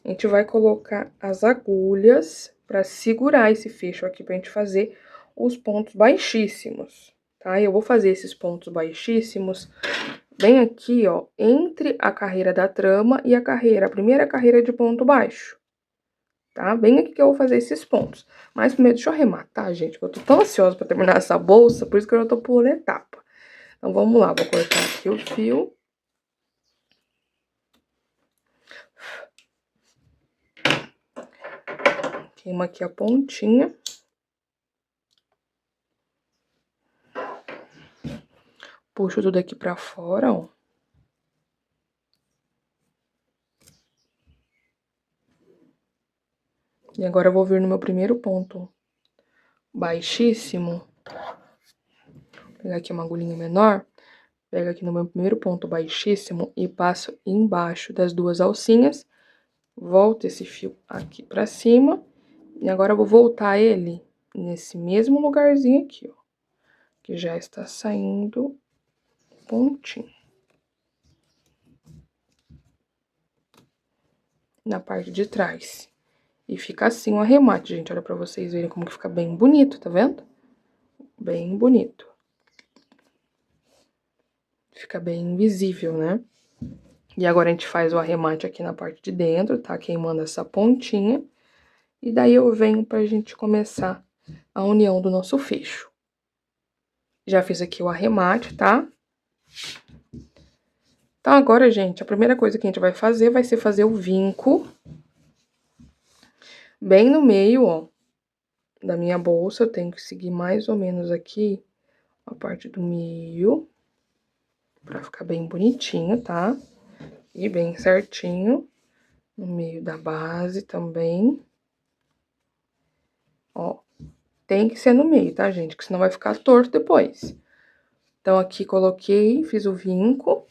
A gente vai colocar as agulhas pra segurar esse fecho aqui, pra gente fazer os pontos baixíssimos, tá? Eu vou fazer esses pontos baixíssimos bem aqui, ó, entre a carreira da trama e a primeira carreira de ponto baixo, tá? Bem aqui que eu vou fazer esses pontos. Mas primeiro, deixa eu arrematar, gente, eu tô tão ansiosa pra terminar essa bolsa, por isso que eu já tô pulando etapa. Então, vamos lá, vou cortar aqui o fio. Queima aqui a pontinha. Puxo tudo aqui pra fora, ó. E agora eu vou vir no meu primeiro ponto baixíssimo. Vou pegar aqui uma agulhinha menor. Pego aqui no meu primeiro ponto baixíssimo e passo embaixo das duas alcinhas. Volto esse fio aqui pra cima. E agora eu vou voltar ele nesse mesmo lugarzinho aqui, ó. Que já está saindo pontinho. Na parte de trás. E fica assim o arremate, gente. Olha pra vocês verem como que fica bem bonito, tá vendo? Bem bonito. Fica bem visível, né? E agora a gente faz o arremate aqui na parte de dentro, tá? Queimando essa pontinha. E daí eu venho pra gente começar a união do nosso fecho. Já fiz aqui o arremate, tá? Então, agora, gente, a primeira coisa que a gente vai fazer vai ser fazer o vinco. Bem no meio, ó, da minha bolsa. Eu tenho que seguir mais ou menos aqui a parte do meio. Pra ficar bem bonitinho, tá? E bem certinho. No meio da base também. Ó, tem que ser no meio, tá, gente? Que senão vai ficar torto depois. Então, aqui coloquei, fiz o vinco.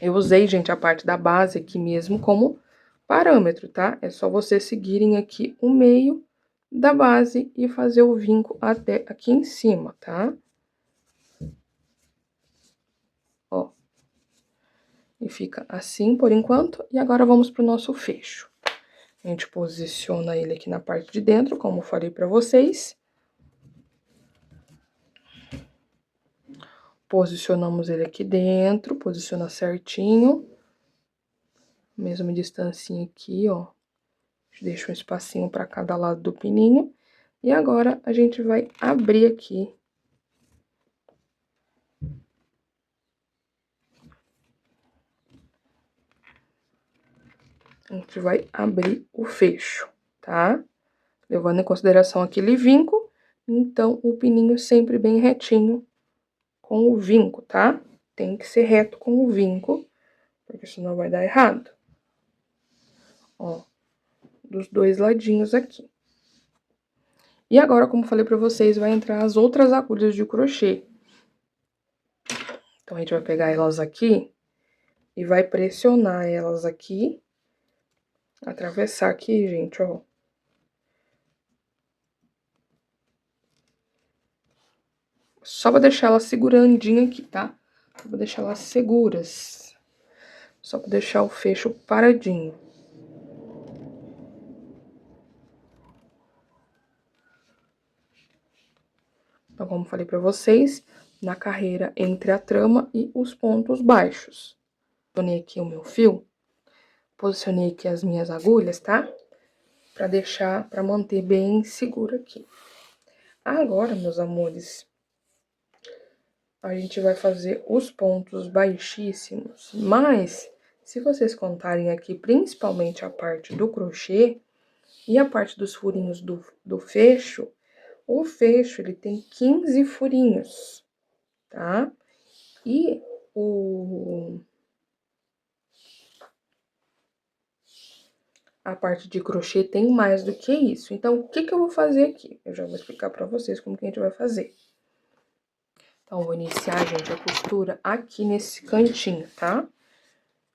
Eu usei, gente, a parte da base aqui mesmo como parâmetro, tá? É só vocês seguirem aqui o meio da base e fazer o vinco até aqui em cima, tá? Ó. E fica assim por enquanto. E agora vamos pro nosso fecho. A gente posiciona ele aqui na parte de dentro, como eu falei pra vocês. Posicionamos ele aqui dentro, posiciona certinho. Mesma distancinha aqui, ó. Deixa um espacinho pra cada lado do pininho. E agora, a gente vai abrir aqui. A gente vai abrir o fecho, tá? Levando em consideração aquele vinco, então, o pininho sempre bem retinho com o vinco, tá? Tem que ser reto com o vinco, porque senão vai dar errado. Ó, dos dois ladinhos aqui. E agora, como falei pra vocês, vai entrar as outras agulhas de crochê. Então, a gente vai pegar elas aqui e vai pressionar elas aqui. Atravessar aqui, gente, ó. Só pra deixar elas segurandinha aqui, tá? Só pra deixar elas seguras. Só pra deixar o fecho paradinho. Então, como falei pra vocês, na carreira entre a trama e os pontos baixos. Posicionei aqui o meu fio. Posicionei aqui as minhas agulhas, tá? Pra deixar, pra manter bem seguro aqui. Agora, meus amores, a gente vai fazer os pontos baixíssimos. Mas, se vocês contarem aqui, principalmente a parte do crochê e a parte dos furinhos do fecho, o fecho, ele tem 15 furinhos, tá? E a parte de crochê tem mais do que isso. Então, o que que eu vou fazer aqui? Eu já vou explicar pra vocês como que a gente vai fazer. Então, eu vou iniciar, gente, a costura aqui nesse cantinho, tá?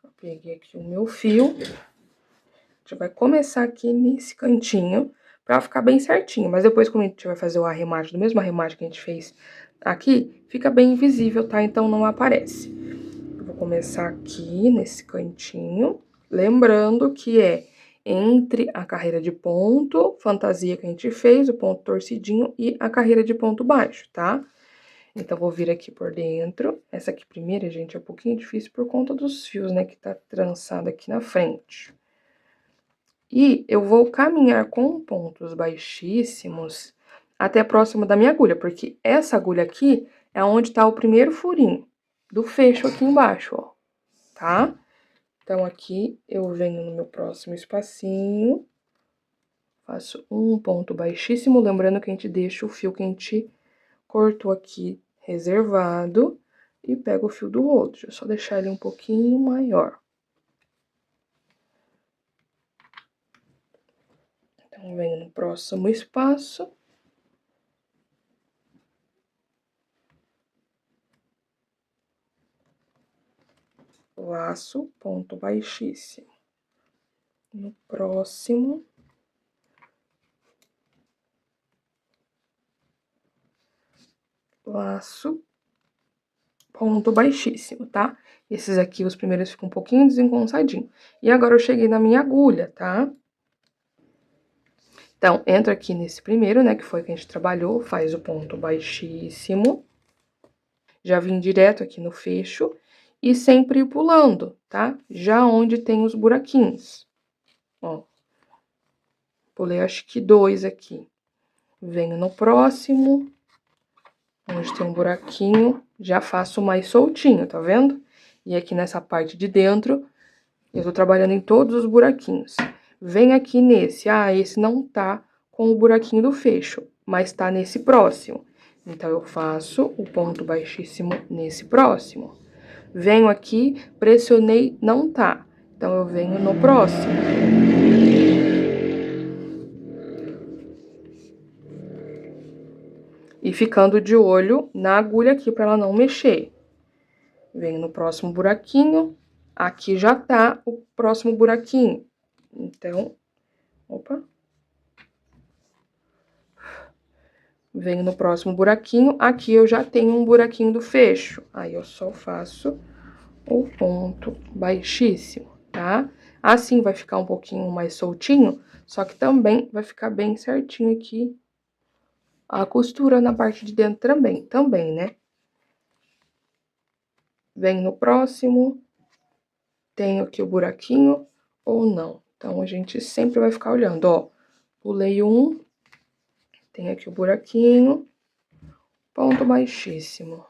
Eu peguei aqui o meu fio. A gente vai começar aqui nesse cantinho pra ficar bem certinho. Mas depois, quando a gente vai fazer o arremate, do mesmo arremate que a gente fez aqui, fica bem invisível, tá? Então, não aparece. Eu vou começar aqui nesse cantinho. Lembrando que é entre a carreira de ponto, fantasia que a gente fez, o ponto torcidinho e a carreira de ponto baixo, tá? Então, vou vir aqui por dentro. Essa aqui primeira, gente, é um pouquinho difícil por conta dos fios, né, que tá trançado aqui na frente. E eu vou caminhar com pontos baixíssimos até próximo da minha agulha, porque essa agulha aqui é onde tá o primeiro furinho do fecho aqui embaixo, ó, tá? Então, aqui eu venho no meu próximo espacinho, faço um ponto baixíssimo, lembrando que a gente deixa o fio que a gente cortou aqui reservado e pego o fio do outro. Deixa eu só deixar ele um pouquinho maior. Então, venho no próximo espaço. Laço, ponto baixíssimo. No próximo. Laço, ponto baixíssimo, tá? Esses aqui, os primeiros ficam um pouquinho desengonçadinho. E agora eu cheguei na minha agulha, tá? Então, entra aqui nesse primeiro, né, que foi que a gente trabalhou, faz o ponto baixíssimo. Já vim direto aqui no fecho e sempre ir pulando, tá? Já onde tem os buraquinhos. Ó. Pulei acho que 2 aqui. Venho no próximo, onde tem um buraquinho, já faço mais soltinho, tá vendo? E aqui nessa parte de dentro, eu tô trabalhando em todos os buraquinhos. Vem aqui nesse, esse não tá com o buraquinho do fecho, mas tá nesse próximo. Então, eu faço o ponto baixíssimo nesse próximo. Venho aqui, pressionei, não tá. Então, eu venho no próximo. E ficando de olho na agulha aqui pra ela não mexer. Venho no próximo buraquinho. Aqui já tá o próximo buraquinho. Então, opa. Venho no próximo buraquinho. Aqui eu já tenho um buraquinho do fecho. Aí, eu só faço o ponto baixíssimo, tá? Assim vai ficar um pouquinho mais soltinho, só que também vai ficar bem certinho aqui a costura na parte de dentro também, né? Venho no próximo, tenho aqui o buraquinho ou não. Então, a gente sempre vai ficar olhando, ó. Pulei um, tem aqui o buraquinho, ponto baixíssimo.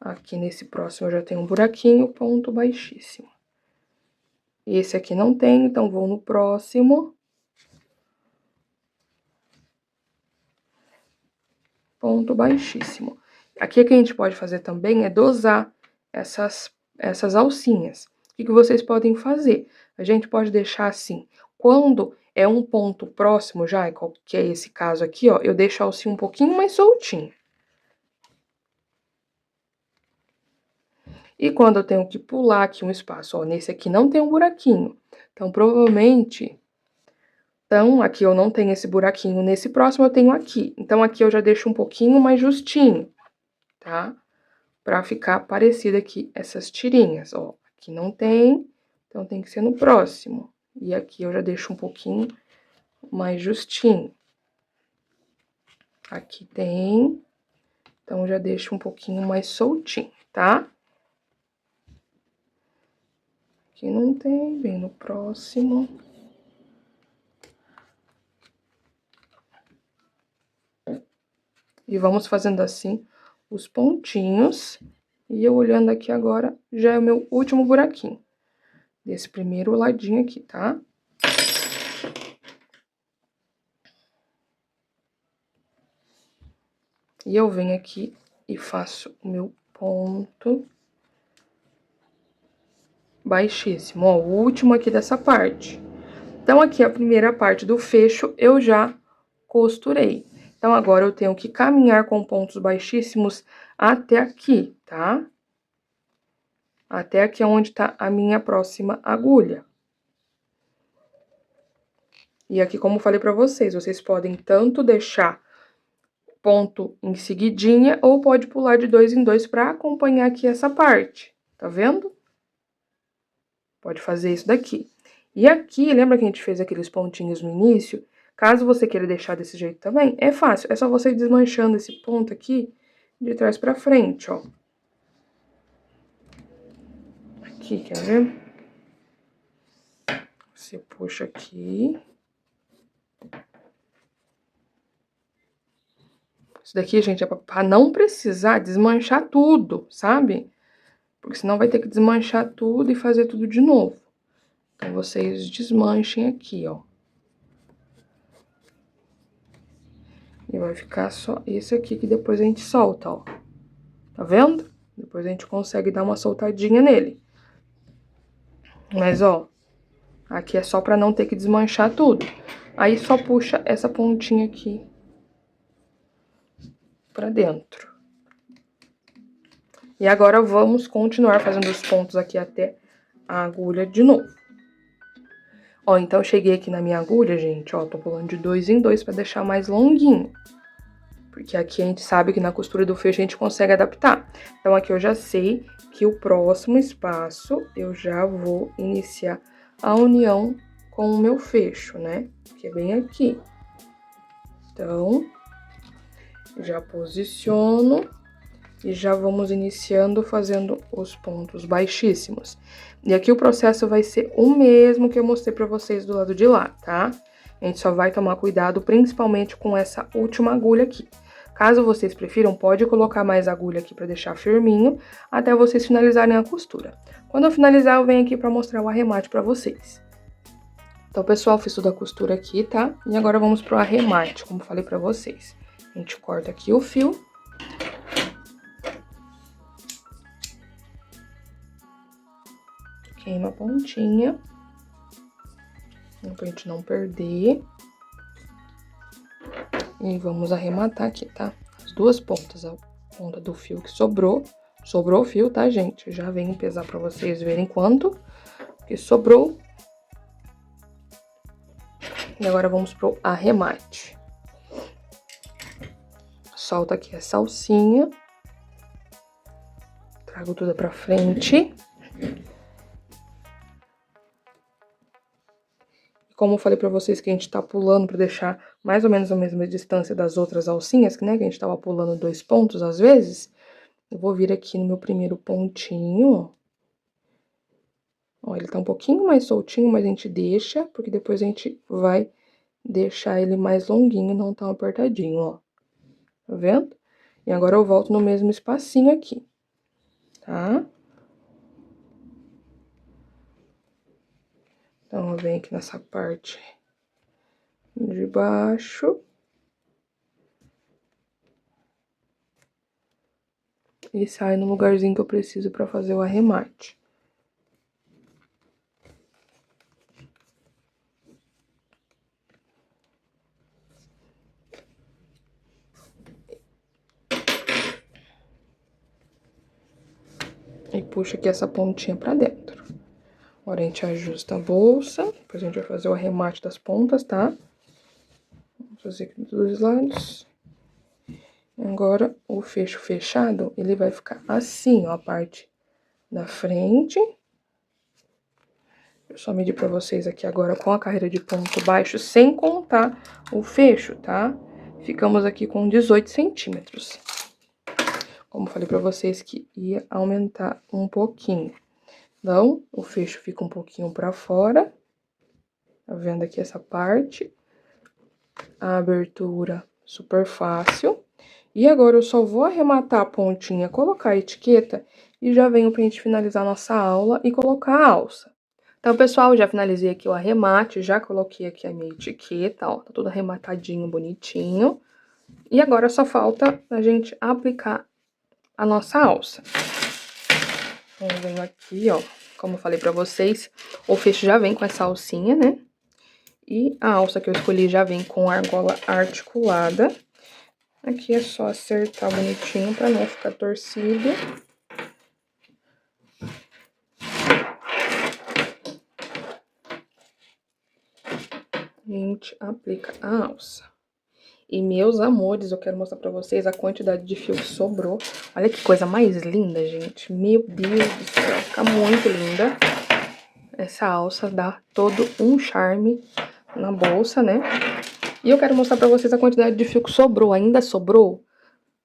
Aqui nesse próximo eu já tenho um buraquinho, ponto baixíssimo. E esse aqui não tem, então vou no próximo. Ponto baixíssimo. Aqui o que a gente pode fazer também é dosar essas alcinhas. O que vocês podem fazer? A gente pode deixar assim, quando é um ponto próximo já, que é esse caso aqui, ó, eu deixo a alcinha um pouquinho mais soltinha. E quando eu tenho que pular aqui um espaço, ó, nesse aqui não tem um buraquinho. Então, provavelmente... Então, aqui eu não tenho esse buraquinho, nesse próximo eu tenho aqui. Então, aqui eu já deixo um pouquinho mais justinho, tá? Pra ficar parecida aqui essas tirinhas, ó. Aqui não tem, então tem que ser no próximo. E aqui eu já deixo um pouquinho mais justinho. Aqui tem, então já deixo um pouquinho mais soltinho, tá? Aqui não tem, vem no próximo. E vamos fazendo assim os pontinhos. E eu olhando aqui agora, já é o meu último buraquinho. Desse primeiro ladinho aqui, tá? E eu venho aqui e faço o meu ponto baixíssimo, ó, o último aqui dessa parte. Então, aqui a primeira parte do fecho eu já costurei. Então, agora eu tenho que caminhar com pontos baixíssimos até aqui, tá? Até aqui onde tá a minha próxima agulha. E aqui, como eu falei pra vocês, vocês podem tanto deixar ponto em seguidinha, ou pode pular de 2 em 2 pra acompanhar aqui essa parte, tá vendo? Pode fazer isso daqui. E aqui, lembra que a gente fez aqueles pontinhos no início? Caso você queira deixar desse jeito também, é fácil. É só você ir desmanchando esse ponto aqui de trás pra frente, ó. Aqui, quer ver? Você puxa aqui. Isso daqui, gente, é pra não precisar desmanchar tudo, sabe? Porque senão vai ter que desmanchar tudo e fazer tudo de novo. Então, vocês desmanchem aqui, ó. E vai ficar só esse aqui que depois a gente solta, ó. Tá vendo? Depois a gente consegue dar uma soltadinha nele. Mas, ó, aqui é só pra não ter que desmanchar tudo. Aí, só puxa essa pontinha aqui pra dentro. E agora, vamos continuar fazendo os pontos aqui até a agulha de novo. Ó, então, eu cheguei aqui na minha agulha, gente, ó, tô pulando de 2 em 2 pra deixar mais longuinho. Porque aqui a gente sabe que na costura do fecho a gente consegue adaptar. Então, aqui eu já sei que o próximo espaço eu já vou iniciar a união com o meu fecho, né? Que é bem aqui. Então, já posiciono e já vamos iniciando fazendo os pontos baixíssimos. E aqui o processo vai ser o mesmo que eu mostrei pra vocês do lado de lá, tá? A gente só vai tomar cuidado principalmente com essa última agulha aqui. Caso vocês prefiram, pode colocar mais agulha aqui pra deixar firminho, até vocês finalizarem a costura. Quando eu finalizar, eu venho aqui pra mostrar o arremate pra vocês. Então, pessoal, fiz toda a costura aqui, tá? E agora vamos pro arremate, como falei pra vocês. A gente corta aqui o fio. Queima a pontinha. Pra gente não perder. E vamos arrematar aqui, tá? As duas pontas, a ponta do fio que sobrou. Sobrou o fio, tá, gente? Já venho pesar pra vocês verem quanto que sobrou. E agora vamos pro arremate. Solta aqui a salsinha. Trago tudo pra frente. Como eu falei pra vocês que a gente tá pulando pra deixar mais ou menos a mesma distância das outras alcinhas, né? Que a gente tava pulando 2 pontos às vezes. Eu vou vir aqui no meu primeiro pontinho, ó. Ó, ele tá um pouquinho mais soltinho, mas a gente deixa, porque depois a gente vai deixar ele mais longuinho, não tão apertadinho, ó. Tá vendo? E agora eu volto no mesmo espacinho aqui, tá? Então, eu venho aqui nessa parte de baixo. E sai no lugarzinho que eu preciso pra fazer o arremate. E puxa aqui essa pontinha pra dentro. Agora a gente ajusta a bolsa. Depois a gente vai fazer o arremate das pontas, tá? Vamos fazer aqui dos dois lados. Agora, o fecho fechado, ele vai ficar assim, ó, a parte da frente. Eu só medi pra vocês aqui agora com a carreira de ponto baixo, sem contar o fecho, tá? Ficamos aqui com 18 centímetros. Como falei pra vocês que ia aumentar um pouquinho. Então, o fecho fica um pouquinho pra fora. Tá vendo aqui essa parte? A abertura super fácil. E agora eu só vou arrematar a pontinha, colocar a etiqueta e já venho pra gente finalizar a nossa aula e colocar a alça. Então, pessoal, já finalizei aqui o arremate, já coloquei aqui a minha etiqueta, ó, tá tudo arrematadinho, bonitinho. E agora só falta a gente aplicar a nossa alça. Então, eu venho aqui, ó, como eu falei pra vocês. O fecho já vem com essa alcinha, né? E a alça que eu escolhi já vem com argola articulada. Aqui é só acertar bonitinho pra não ficar torcido. A gente aplica a alça. E, meus amores, eu quero mostrar pra vocês a quantidade de fio que sobrou. Olha que coisa mais linda, gente. Meu Deus do céu, fica muito linda. Essa alça dá todo um charme na bolsa, né? E eu quero mostrar pra vocês a quantidade de fio que sobrou. Ainda sobrou,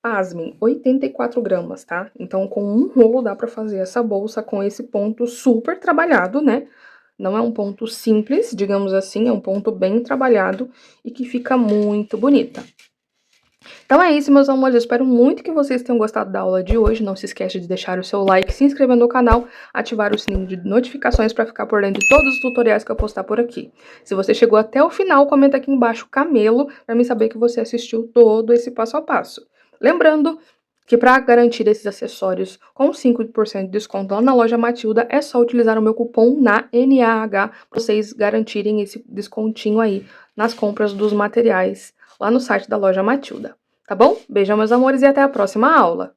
pasmem, 84 gramas, tá? Então, com um rolo dá pra fazer essa bolsa com esse ponto super trabalhado, né? Não é um ponto simples, digamos assim, é um ponto bem trabalhado e que fica muito bonita. Então é isso, meus amores, eu espero muito que vocês tenham gostado da aula de hoje. Não se esqueça de deixar o seu like, se inscrever no canal, ativar o sininho de notificações para ficar por dentro de todos os tutoriais que eu postar por aqui. Se você chegou até o final, comenta aqui embaixo camelo, para mim saber que você assistiu todo esse passo a passo. Lembrando que para garantir esses acessórios com 5% de desconto lá na loja Matilda, é só utilizar o meu cupom NAH para vocês garantirem esse descontinho aí nas compras dos materiais lá no site da loja Matilda. Tá bom? Beijão, meus amores, e até a próxima aula!